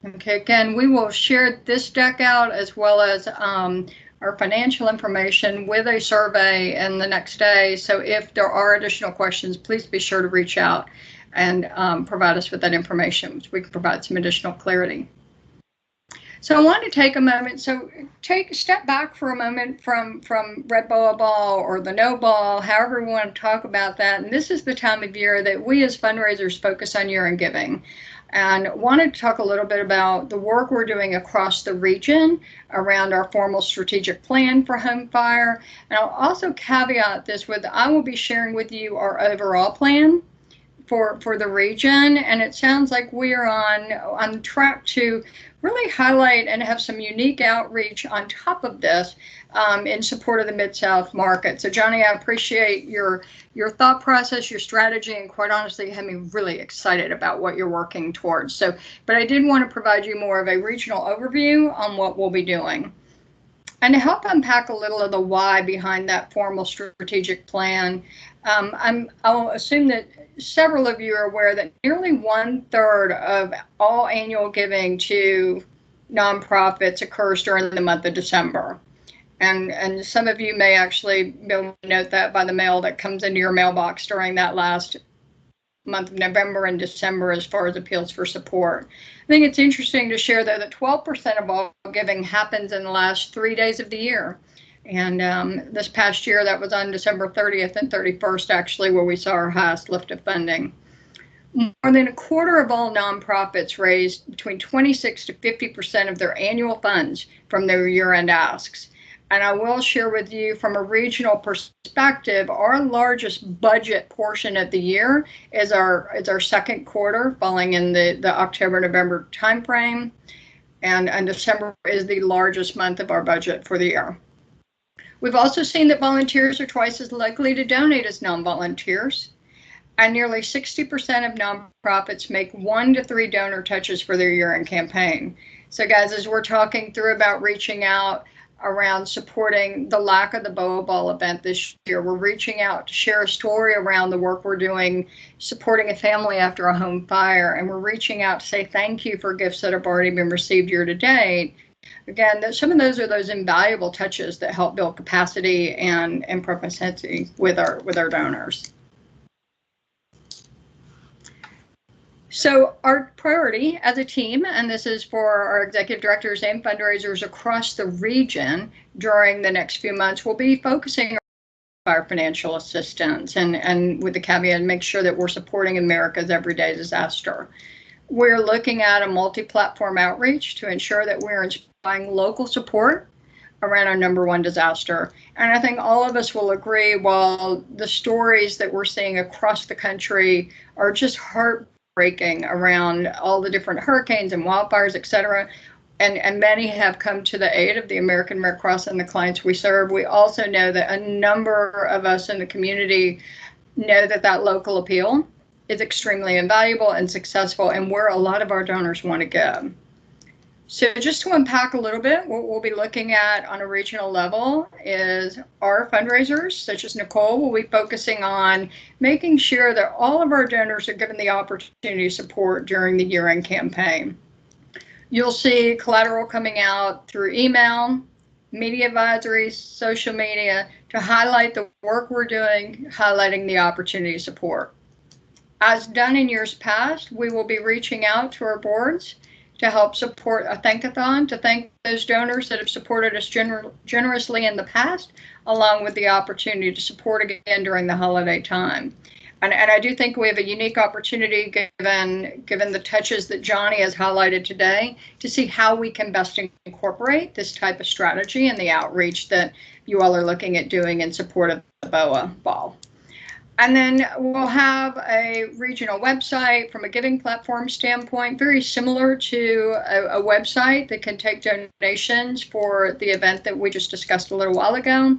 Okay, again, we will share this deck out as well as our financial information with a survey in the next day. So if there are additional questions, please be sure to reach out and provide us with that information, so we can provide some additional clarity. So I want to take a moment, so take a step back for a moment from Red Boa Ball or the No Ball, however we want to talk about that. And this is the time of year that we as fundraisers focus on Year in Giving. And wanted to talk a little bit about the work we're doing across the region around our formal strategic plan for home fire. And I'll also caveat this with, I will be sharing with you our overall plan for the region. And it sounds like we are on track to really highlight and have some unique outreach on top of this in support of the Mid-South market. So Johnny, I appreciate your thought process, your strategy, and quite honestly, you have me really excited about what you're working towards. So, but I did want to provide you more of a regional overview on what we'll be doing. And to help unpack a little of the why behind that formal strategic plan, I'll assume that several of you are aware that nearly 1/3 of all annual giving to nonprofits occurs during the month of December. And some of you may actually be able to note that by the mail that comes into your mailbox during that last month of November and December as far as appeals for support. I think it's interesting to share though that 12% of all giving happens in the last 3 days of the year. And this past year, that was on December 30th and 31st, actually, where we saw our highest lift of funding. More than a quarter of all nonprofits raised between 26 to 50% of their annual funds from their year-end asks. And I will share with you from a regional perspective, our largest budget portion of the year is our second quarter, falling in the October-November timeframe. And December is the largest month of our budget for the year. We've also seen that volunteers are twice as likely to donate as non-volunteers. And nearly 60% of nonprofits make 1 to 3 donor touches for their year-end campaign. So guys, as we're talking through about reaching out around supporting the lack of the BOA Ball event this year, we're reaching out to share a story around the work we're doing, supporting a family after a home fire. And we're reaching out to say thank you for gifts that have already been received year to date. Again, some of those are those invaluable touches that help build capacity and propensity with our donors. So our priority as a team, and this is for our executive directors and fundraisers across the region during the next few months, will be focusing on our financial assistance and with the caveat, make sure that we're supporting America's everyday disaster. We're looking at a multi-platform outreach to ensure that we're inspiring local support around our #1 disaster. And I think all of us will agree, while the stories that we're seeing across the country are just heartbreaking around all the different hurricanes and wildfires, et cetera, and many have come to the aid of the American Red Cross and the clients we serve, we also know that a number of us in the community know that that local appeal is extremely invaluable and successful, and where a lot of our donors want to go. So just to unpack a little bit, what we'll be looking at on a regional level is our fundraisers, such as Nicole, will be focusing on making sure that all of our donors are given the opportunity to support during the year-end campaign. You'll see collateral coming out through email, media advisories, social media, to highlight the work we're doing, highlighting the opportunity to support. As done in years past, we will be reaching out to our boards to help support a thankathon, to thank those donors that have supported us generously in the past, along with the opportunity to support again during the holiday time. And I do think we have a unique opportunity, given the touches that Johnny has highlighted today, to see how we can best incorporate this type of strategy and the outreach that you all are looking at doing in support of the BOA Ball. And then we'll have a regional website from a giving platform standpoint, very similar to a website that can take donations for the event that we just discussed a little while ago.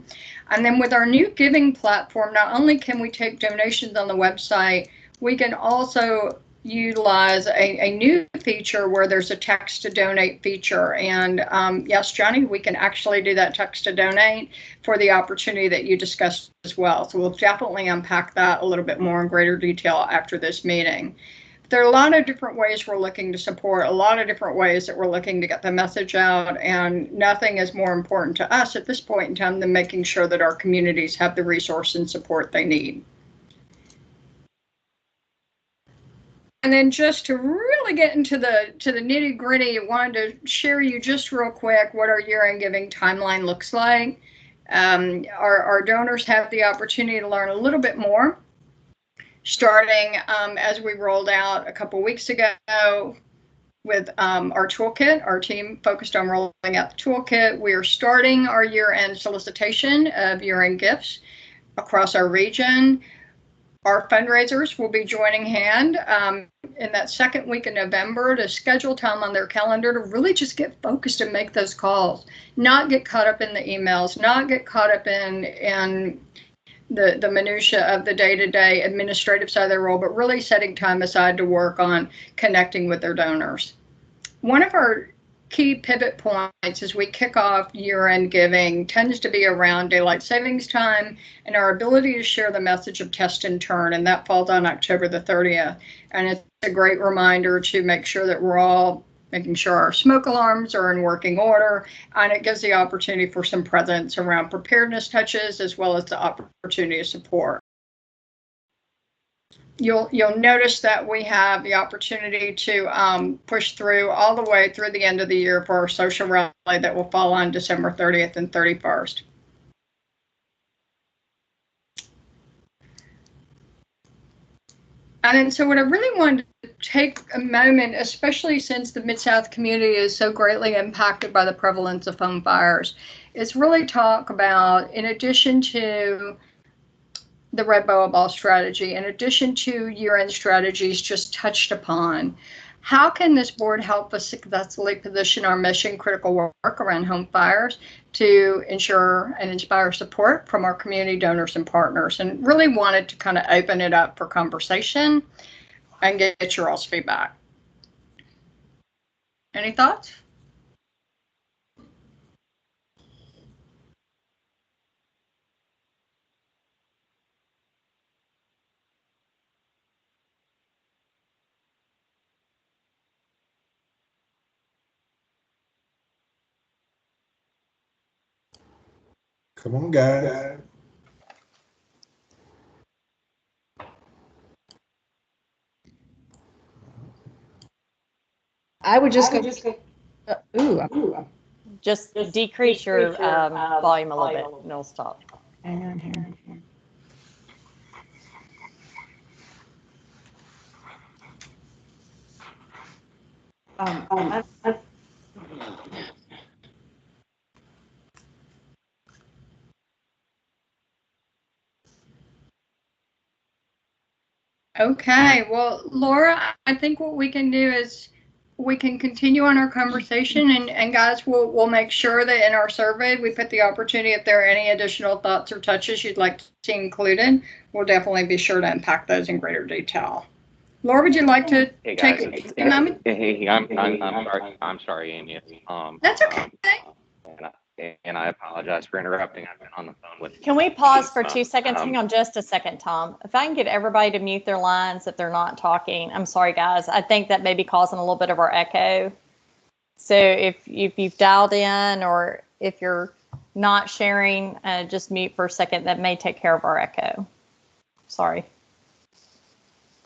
And then with our new giving platform, not only can we take donations on the website, we can also utilize a new feature where there's a text to donate feature. And yes, Johnny, we can actually do that text to donate for the opportunity that you discussed as well. So we'll definitely unpack that a little bit more in greater detail after this meeting. There are a lot of different ways we're looking to support, a lot of different ways that we're looking to get the message out, and nothing is more important to us at this point in time than making sure that our communities have the resource and support they need. And then just to really get into the nitty gritty, I wanted to share you just real quick what our year-end giving timeline looks like. Our donors have the opportunity to learn a little bit more, starting as we rolled out a couple weeks ago with our toolkit. Our team focused on rolling out the toolkit. We are starting our year-end solicitation of year-end gifts across our region. Our fundraisers will be joining hand in that second week of November to schedule time on their calendar to really just get focused and make those calls, not get caught up in the emails, not get caught up in the minutia of the day-to-day administrative side of their role, but really setting time aside to work on connecting with their donors. One of our key pivot points as we kick off year-end giving tends to be around daylight savings time and our ability to share the message of test and turn, and that falls on October the 30th. And it's a great reminder to make sure that we're all making sure our smoke alarms are in working order, and it gives the opportunity for some presence around preparedness touches as well as the opportunity to support. You'll notice that we have the opportunity to push through all the way through the end of the year for our social rally that will fall on December 30th and 31st. And then, so what I really wanted to take a moment, especially since the Mid-South community is so greatly impacted by the prevalence of home fires, is really talk about, in addition to the Red Boa Ball strategy, in addition to year-end strategies just touched upon, how can this board help us successfully position our mission critical work around home fires to ensure and inspire support from our community donors and partners? And really wanted to kind of open it up for conversation and get your all's feedback. Any thoughts? Come on, guys. I would just go. Just decrease your volume a little bit and it'll stop. Hang on here. Okay, well, Laura, I think what we can do is we can continue on our conversation, and guys, we'll make sure that in our survey we put the opportunity, if there are any additional thoughts or touches you'd like to see included, we'll definitely be sure to unpack those in greater detail. Laura, would you like to take a moment? Hey, I'm sorry, Amy. That's okay. And I apologize for interrupting. I've been on the phone with. Can we pause for 2 seconds? Hang on just a second, Tom. If I can get everybody to mute their lines if they're not talking. I'm sorry, guys. I think that may be causing a little bit of our echo. So if you've dialed in or if you're not sharing, just mute for a second. That may take care of our echo. Sorry.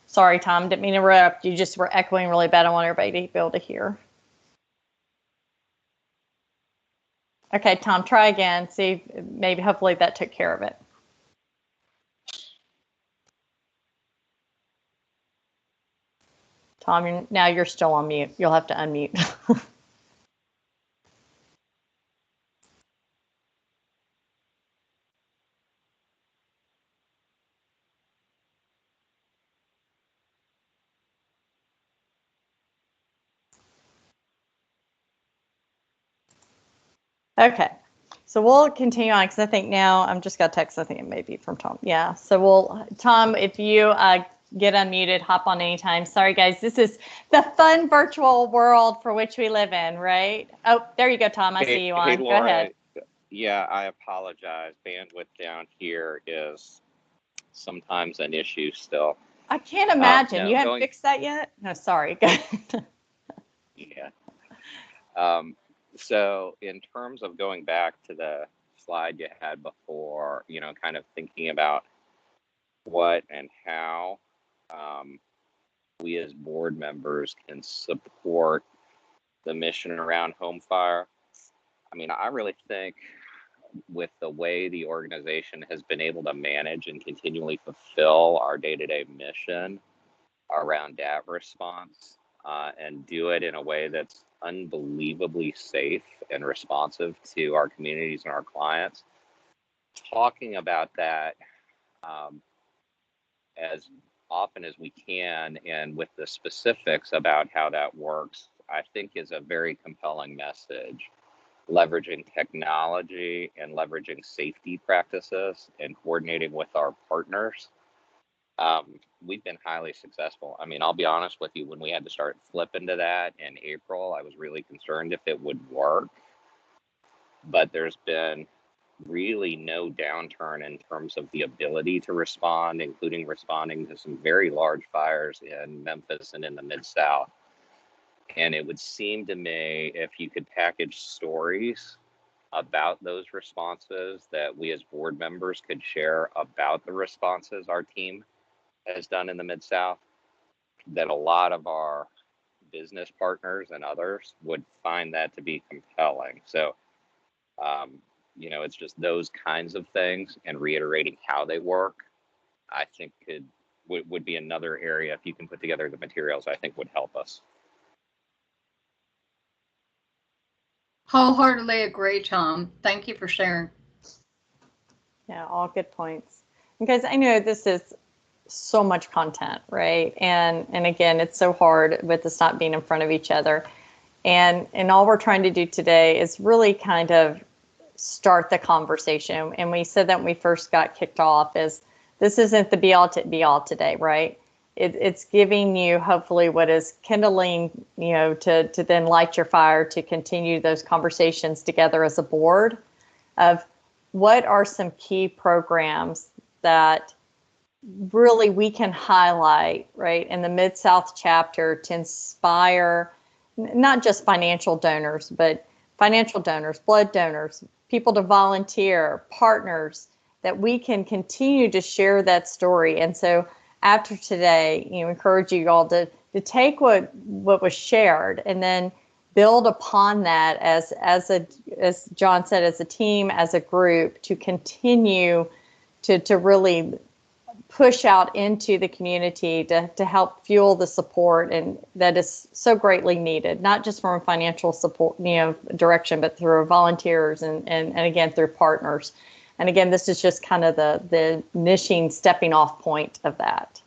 Sorry, Tom. Didn't mean to interrupt. You just were echoing really bad. I want everybody to be able to hear. Okay, Tom, try again. See, maybe hopefully that took care of it. Tom, now you're still on mute. You'll have to unmute. Okay, so we'll continue on because I think now I'm just got a text. I think it may be from Tom. Yeah, so Tom, if you get unmuted, hop on anytime. Sorry, guys, this is the fun virtual world for which we live in, right? Oh, there you go, Tom. I see you on. Hey, Laura, go ahead. Yeah, I apologize. Bandwidth down here is sometimes an issue still. I can't imagine. No, you haven't fixed that yet? No, sorry. Go ahead. Yeah. So in terms of going back to the slide you had before, kind of thinking about what and how we as board members can support the mission around home fire. I mean, I really think with the way the organization has been able to manage and continually fulfill our day-to-day mission around DAV response and do it in a way that's unbelievably safe and responsive to our communities and our clients. Talking about that as often as we can, and with the specifics about how that works, I think is a very compelling message. Leveraging technology and leveraging safety practices and coordinating with our partners. We've been highly successful. I mean, I'll be honest with you, when we had to start flipping to that in April, I was really concerned if it would work. But there's been really no downturn in terms of the ability to respond, including responding to some very large fires in Memphis and in the Mid-South. And it would seem to me, if you could package stories about those responses that we as board members could share about the responses our team has done in the Mid-South, that a lot of our business partners and others would find that to be compelling. So, you know, it's just those kinds of things, and reiterating how they work, I think would be another area, if you can put together the materials, I think would help us. Wholeheartedly agree, Tom. Thank you for sharing. Yeah, all good points. Because I know this is so much content, right? And again, it's so hard with us not being in front of each other. And all we're trying to do today is really kind of start the conversation. And we said that when we first got kicked off, is this isn't the be all today, right? It's giving you hopefully what is kindling, you know, to then light your fire to continue those conversations together as a board of what are some key programs that really we can highlight, right, in the Mid-South chapter to inspire not just financial donors, but financial donors, blood donors, people to volunteer, partners, that we can continue to share that story. And so after today, you know, encourage you all to take what was shared and then build upon that as John said, as a team, as a group, to continue to really push out into the community to help fuel the support, and that is so greatly needed, not just from a financial support, you know, direction, but through volunteers and again through partners. And again, this is just kind of the initial stepping off point of that.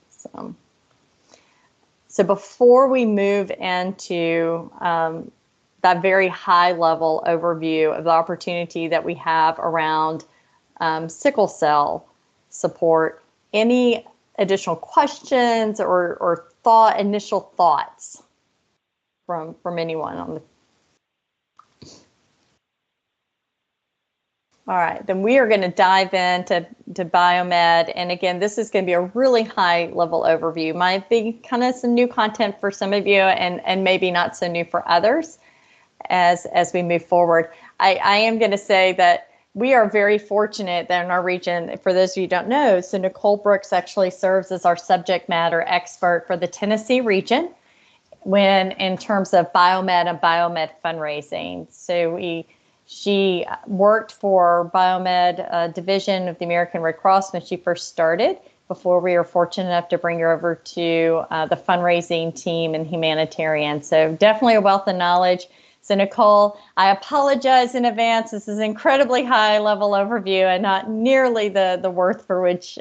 So before we move into that very high level overview of the opportunity that we have around sickle cell support, any additional questions or initial thoughts from anyone on the? All right, then we are going to dive into Biomed. And again, this is going to be a really high level overview. Might be kind of some new content for some of you and maybe not so new for others as we move forward. I am going to say that we are very fortunate that in our region, for those of you who don't know, so Nicole Brooks actually serves as our subject matter expert for the Tennessee region when in terms of Biomed and Biomed fundraising. So she worked for Biomed division of the American Red Cross when she first started, before we were fortunate enough to bring her over to the fundraising team and humanitarian. So definitely a wealth of knowledge. So Nicole, I apologize in advance. This is an incredibly high level overview and not nearly the worth for which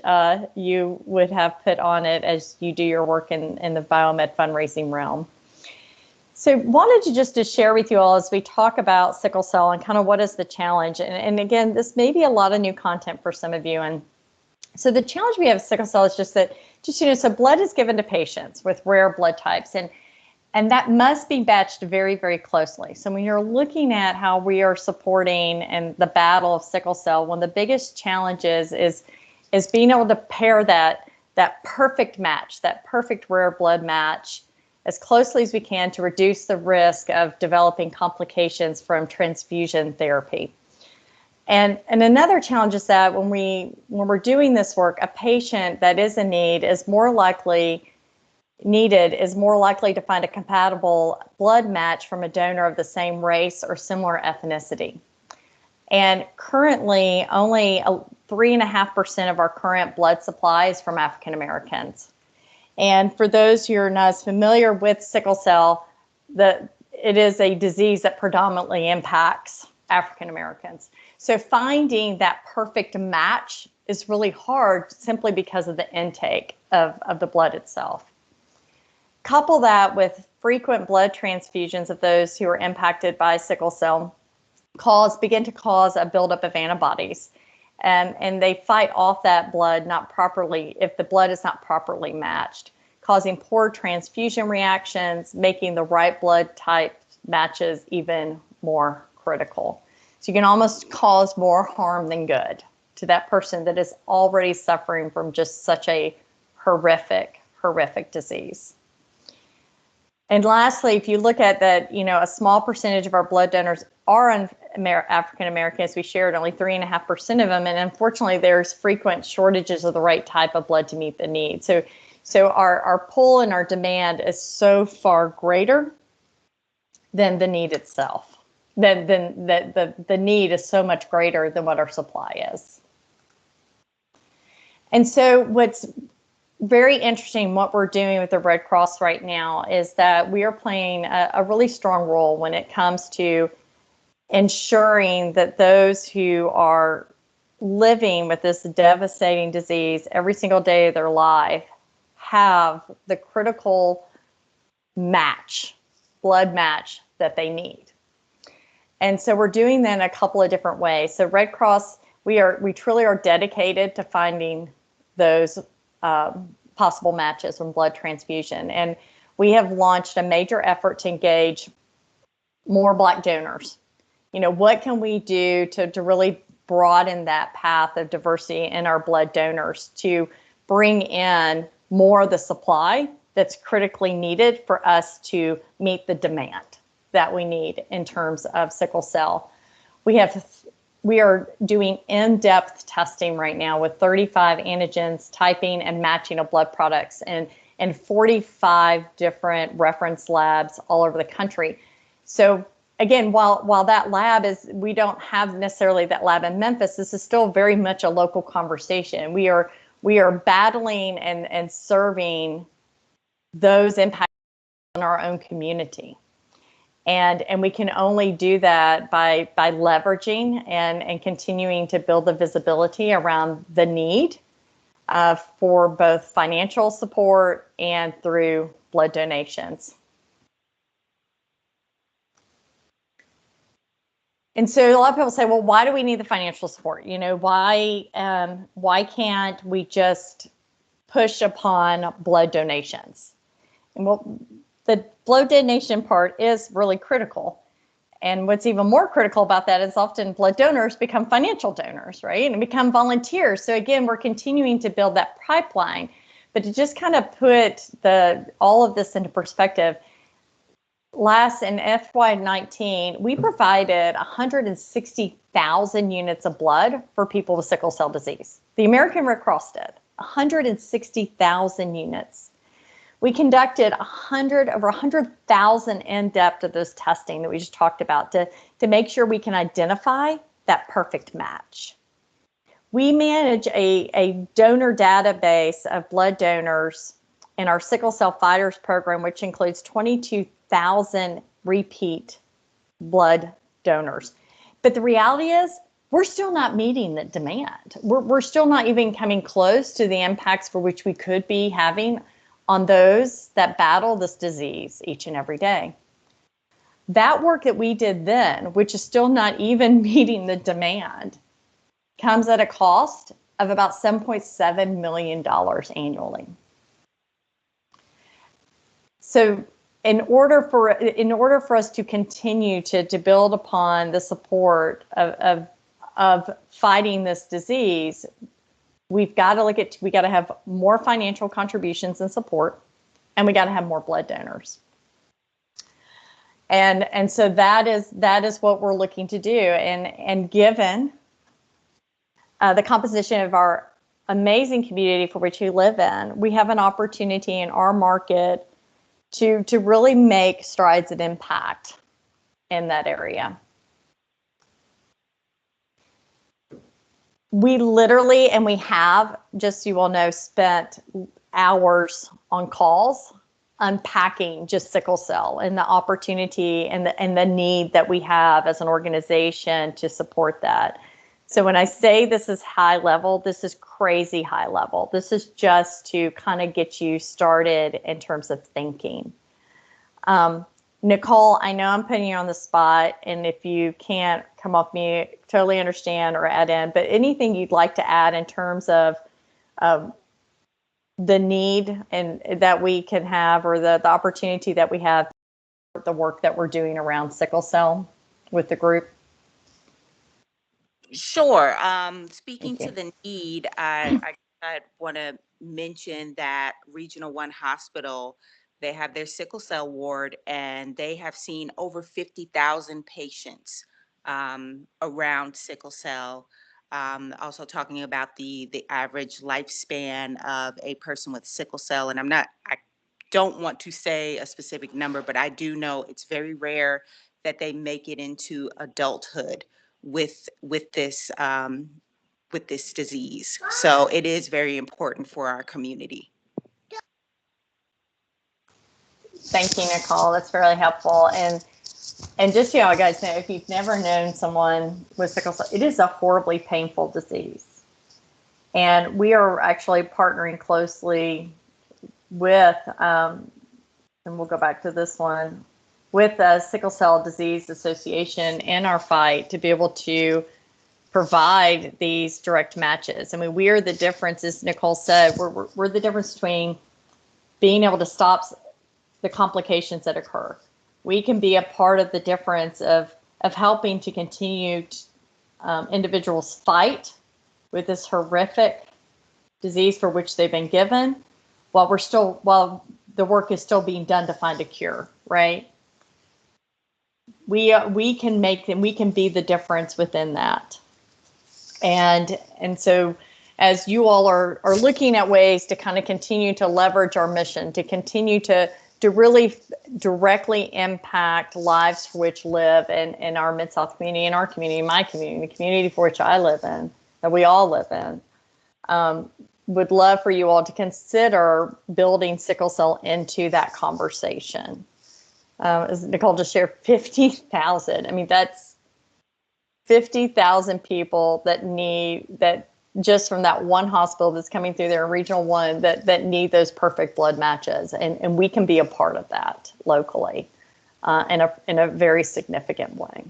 you would have put on it as you do your work in the Biomed fundraising realm. So wanted to share with you all as we talk about sickle cell and kind of what is the challenge. And again, this may be a lot of new content for some of you. And so the challenge we have with sickle cell is just that, so blood is given to patients with rare blood types. And that must be batched very, very closely. So when you're looking at how we are supporting and the battle of sickle cell, one of the biggest challenges is being able to pair that perfect match, that perfect rare blood match, as closely as we can to reduce the risk of developing complications from transfusion therapy. And another challenge is that when we're doing this work, a patient that is in need is more likely to find a compatible blood match from a donor of the same race or similar ethnicity. And currently, only 3.5% of our current blood supply is from African Americans. And for those who are not as familiar with sickle cell, it is a disease that predominantly impacts African Americans. So finding that perfect match is really hard simply because of the intake of the blood itself. Couple that with frequent blood transfusions of those who are impacted by sickle cell begin to cause a buildup of antibodies. And they fight off that blood not properly, if the blood is not properly matched, causing poor transfusion reactions, making the right blood type matches even more critical. So you can almost cause more harm than good to that person that is already suffering from just such a horrific disease. And lastly, if you look at that, a small percentage of our blood donors are African Americans. We shared only 3.5% of them, and unfortunately, there's frequent shortages of the right type of blood to meet the need. So our pull and our demand is so far greater than the need itself. Then the need is so much greater than what our supply is. And so what's very interesting, what we're doing with the Red Cross right now is that we are playing a really strong role when it comes to ensuring that those who are living with this devastating disease every single day of their life have the critical blood match that they need. And so we're doing that in a couple of different ways. So Red Cross, we truly are dedicated to finding those possible matches from blood transfusion. And we have launched a major effort to engage more Black donors. What can we do to really broaden that path of diversity in our blood donors to bring in more of the supply that's critically needed for us to meet the demand that we need in terms of sickle cell. We are doing in-depth testing right now with 35 antigens, typing and matching of blood products and 45 different reference labs all over the country. So again, while that lab we don't have necessarily that lab in Memphis, this is still very much a local conversation. We are battling and serving those impacts in our own community. And we can only do that by leveraging and continuing to build the visibility around the need for both financial support and through blood donations. And so a lot of people say, well, why do we need the financial support? Why can't we just push upon blood donations? And well, the blood donation part is really critical. And what's even more critical about that is often blood donors become financial donors, right? And become volunteers. So again, we're continuing to build that pipeline. But to just kind of put all of this into perspective, in FY19, we provided 160,000 units of blood for people with sickle cell disease. The American Red Cross did 160,000 units. We conducted over 100,000 in-depth of those testing that we just talked about to make sure we can identify that perfect match. We manage a donor database of blood donors in our Sickle Cell Fighters program, which includes 22,000 repeat blood donors. But the reality is, we're still not meeting the demand. We're still not even coming close to the impacts for which we could be having on those that battle this disease each and every day. That work that we did then, which is still not even meeting the demand, comes at a cost of about $7.7 million annually. So in order for us to continue to build upon the support of fighting this disease, we got to have more financial contributions and support, and we got to have more blood donors. And so that is what we're looking to do. And given the composition of our amazing community for which we live in, we have an opportunity in our market to really make strides and impact in that area. We literally, and we have, just so you all know, spent hours on calls unpacking just sickle cell and the opportunity and the need that we have as an organization to support that. So when I say this is high level, this is crazy high level. This is just to kind of get you started in terms of thinking. Nicole, I know I'm putting you on the spot, and if you can't come off mute, totally understand or add in, but anything you'd like to add in terms of the need and that we can have, or the opportunity that we have, the work that we're doing around sickle cell with the group? Sure. Speaking to the need, I want to mention that Regional One Hospital, they have their sickle cell ward, and they have seen over 50,000 patients around sickle cell. Also talking about the average lifespan of a person with sickle cell, and I don't want to say a specific number, but I do know it's very rare that they make it into adulthood with this disease. So it is very important for our community. Thank you, Nicole. That's really helpful. And just so you guys know, if you've never known someone with sickle cell, it is a horribly painful disease. And we are actually partnering closely with, and we'll go back to this one, with the Sickle Cell Disease Association in our fight to be able to provide these direct matches. I mean, we are the difference, as Nicole said, we're the difference between being able to stop the complications that occur. We can be a part of the difference of helping to continue individuals fight with this horrific disease for which they've been given, while the work is still being done to find a cure, right? We can make them, we can be the difference within that. And so as you all are looking at ways to kind of continue to leverage our mission, to continue to really directly impact lives for which live in our Mid-South community, in our community, my community, the community for which I live in, that we all live in, would love for you all to consider building sickle cell into that conversation. As Nicole just shared, 50,000. I mean, that's 50,000 people that just from that one hospital that's coming through there, Regional One, that need those perfect blood matches. And we can be a part of that locally in a very significant way.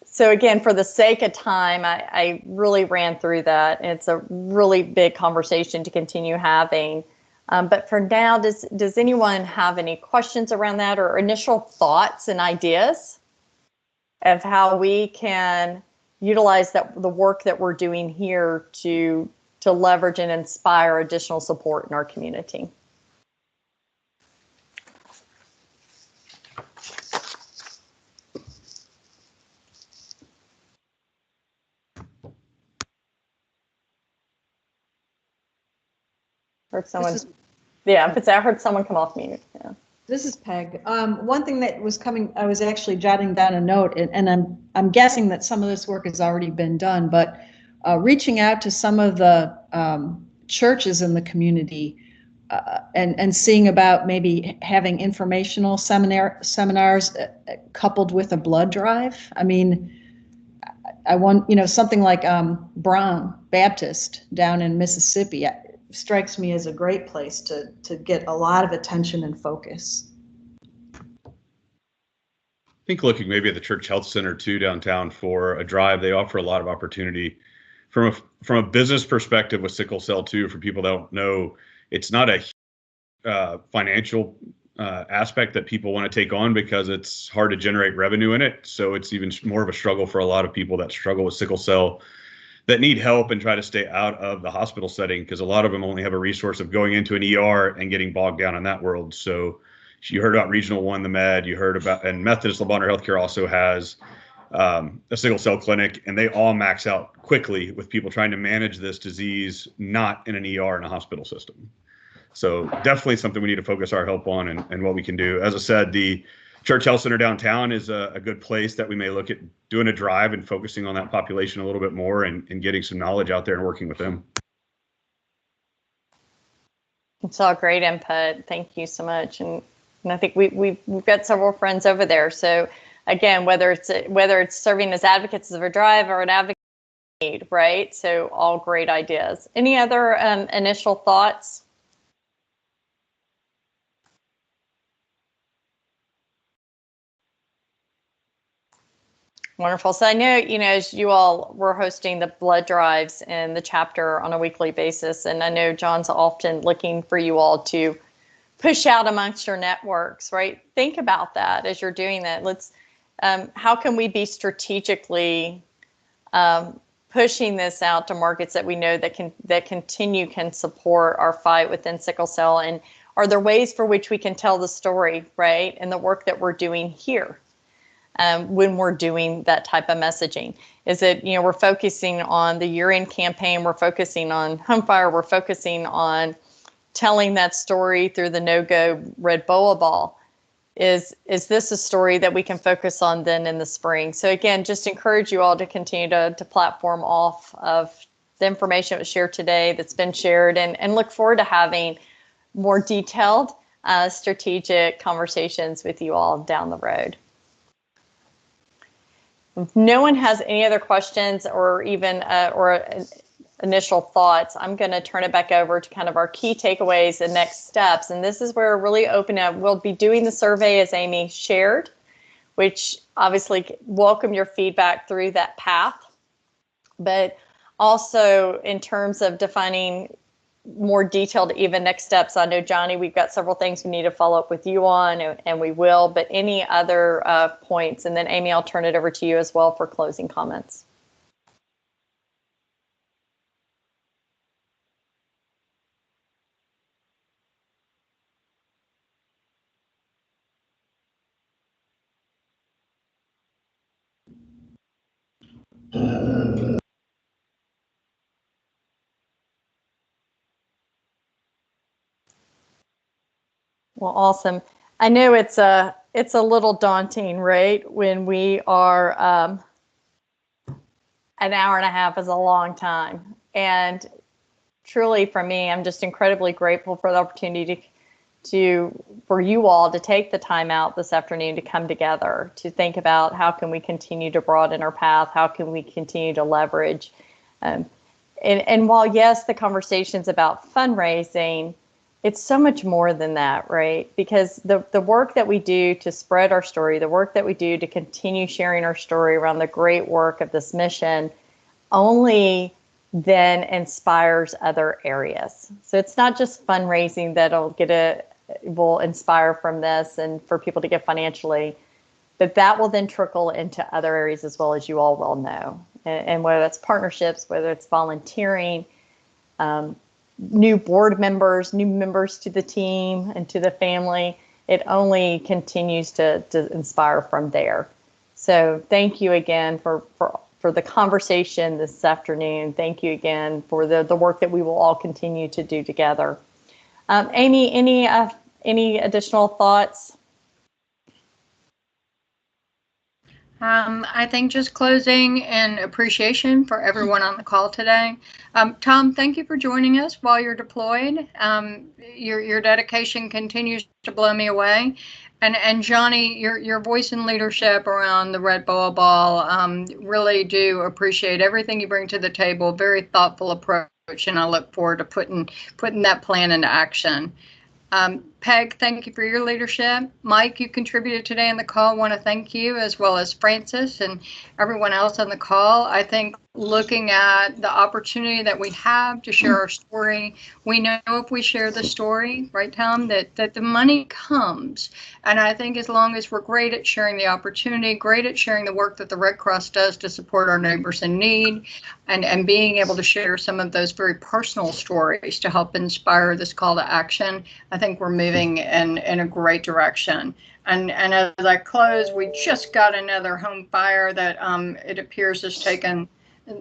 So again, for the sake of time, I really ran through that. And it's a really big conversation to continue having. But for now, does anyone have any questions around that, or initial thoughts and ideas of how we can utilize the work that we're doing here to leverage and inspire additional support in our community? Heard someone. Yeah, I heard someone come off mute. Yeah. This is Peg. One thing that was coming, I was actually jotting down a note, and I'm guessing that some of this work has already been done, but reaching out to some of the churches in the community and seeing about maybe having informational seminars coupled with a blood drive. I mean, I want, something like Brown Baptist down in Mississippi strikes me as a great place to get a lot of attention and focus. I think looking maybe at the Church Health Center too downtown for a drive, they offer a lot of opportunity from a business perspective with sickle cell too. For people that don't know, it's not a financial aspect that people want to take on because it's hard to generate revenue in it. So it's even more of a struggle for a lot of people that struggle with sickle cell, that need help and try to stay out of the hospital setting, because a lot of them only have a resource of going into an ER and getting bogged down in that world. So you heard about Regional One, the Med, you heard about, and Methodist Le Bonheur Healthcare also has a sickle cell clinic, and they all max out quickly with people trying to manage this disease, not in an ER in a hospital system. So definitely something we need to focus our help on and what we can do. As I said, the Church Health Center downtown is a good place that we may look at doing a drive and focusing on that population a little bit more and getting some knowledge out there and working with them. It's all great input. Thank you so much. And I think we've got several friends over there. So again, whether it's serving as advocates of a drive or an advocate, right? So all great ideas. Any other initial thoughts? Wonderful. So I know, as you all were hosting the blood drives in the chapter on a weekly basis, and I know John's often looking for you all to push out amongst your networks, right? Think about that as you're doing that. How can we be strategically pushing this out to markets that we know that can support our fight within sickle cell? And are there ways for which we can tell the story, right? And the work that we're doing here. When we're doing that type of messaging? Is it, we're focusing on the year-end campaign, we're focusing on home fire, we're focusing on telling that story through the no-go red BOA ball. Is this a story that we can focus on then in the spring? So again, just encourage you all to continue to platform off of the information that was shared today, that's been shared, and look forward to having more detailed strategic conversations with you all down the road. If no one has any other questions or even initial thoughts, I'm going to turn it back over to kind of our key takeaways and next steps. And this is where we're really open up. We'll be doing the survey as Amy shared, which obviously welcome your feedback through that path. But also in terms of defining more detailed even next steps. I know, Johnny, we've got several things we need to follow up with you on, and we will, but any other points? And then Amy, I'll turn it over to you as well for closing comments. Well, awesome. I know it's a little daunting, right? When we are an hour and a half is a long time, and truly for me, I'm just incredibly grateful for the opportunity for you all to take the time out this afternoon to come together to think about how can we continue to broaden our path, how can we continue to leverage, and while yes, the conversation's about fundraising, it's so much more than that, right? Because the work that we do to spread our story, the work that we do to continue sharing our story around the great work of this mission only then inspires other areas. So it's not just fundraising will inspire from this and for people to give financially, but that will then trickle into other areas as well, as you all well know. And whether that's partnerships, whether it's volunteering, new board members, new members to the team and to the family, it only continues to inspire from there. So thank you again for the conversation this afternoon. Thank you again for the work that we will all continue to do together. Amy, any additional thoughts? I think just closing and appreciation for everyone on the call today. Tom, thank you for joining us while you're deployed. Your dedication continues to blow me away. And Johnny, your voice and leadership around the Red BOA Ball, really do appreciate everything you bring to the table. Very thoughtful approach, and I look forward to putting that plan into action. Peg, thank you for your leadership. Mike, you contributed today in the call. Want to thank you, as well as Francis and everyone else on the call. I think looking at the opportunity that we have to share our story, we know if we share the story, right, Tom, that the money comes. And I think as long as we're great at sharing the opportunity, great at sharing the work that the Red Cross does to support our neighbors in need, and being able to share some of those very personal stories to help inspire this call to action, I think we're moving in a great direction. And as I close, we just got another home fire that it appears has taken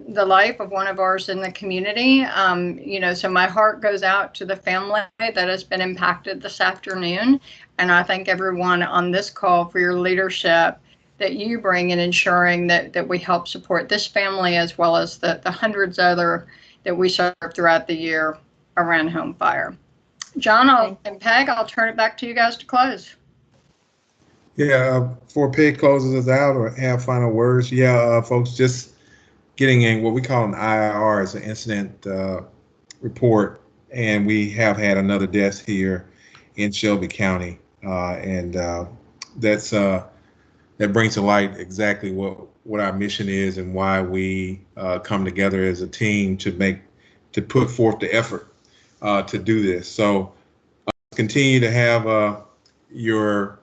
the life of one of ours in the community. So my heart goes out to the family that has been impacted this afternoon. And I thank everyone on this call for your leadership that you bring in ensuring that we help support this family, as well as the hundreds other that we serve throughout the year around home fire. John and Peg, I'll turn it back to you guys to close. Yeah, before Peg closes us out or have final words, folks, just getting in what we call an IIR, is an incident report, and we have had another death here in Shelby County, and that brings to light exactly what our mission is and why we come together as a team to put forth the effort to do this. So continue to have your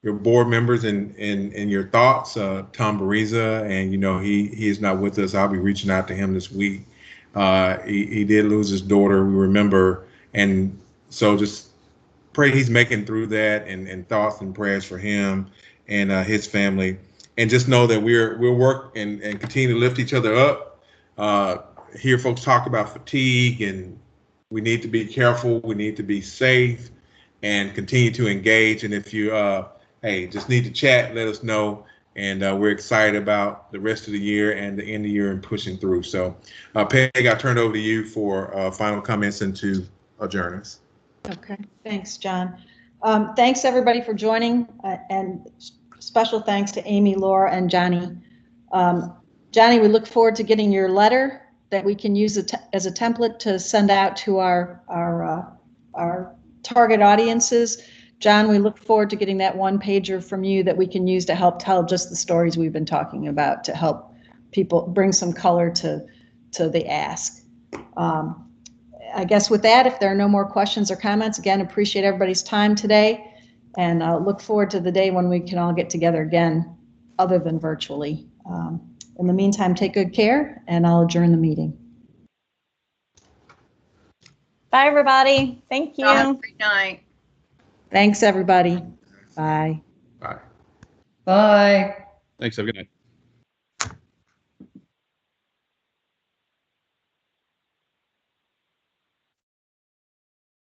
board members and your thoughts. Tom Bariza, and he is not with us. I'll be reaching out to him this week. He did lose his daughter, we remember, and so just pray he's making through that, and thoughts and prayers for him and his family. And just know that we'll work and continue to lift each other up. Hear folks talk about fatigue, and we need to be careful. We need to be safe and continue to engage. And if you just need to chat, let us know. And we're excited about the rest of the year and the end of the year and pushing through. So, Peg, I'll turn it over to you for final comments and to adjourn us. Okay, thanks, John. Thanks everybody for joining, and special thanks to Amy, Laura, and Johnny. Johnny, we look forward to getting your letter that we can use as a template to send out to our target audiences. John, we look forward to getting that one pager from you that we can use to help tell just the stories we've been talking about, to help people bring some color to the ask. I guess with that, if there are no more questions or comments, again, appreciate everybody's time today, and look forward to the day when we can all get together again, other than virtually. In the meantime, take good care, and I'll adjourn the meeting. Bye, everybody. Thank you. Have a great night. Thanks, everybody. Bye. Bye. Bye. Thanks. Have a good night.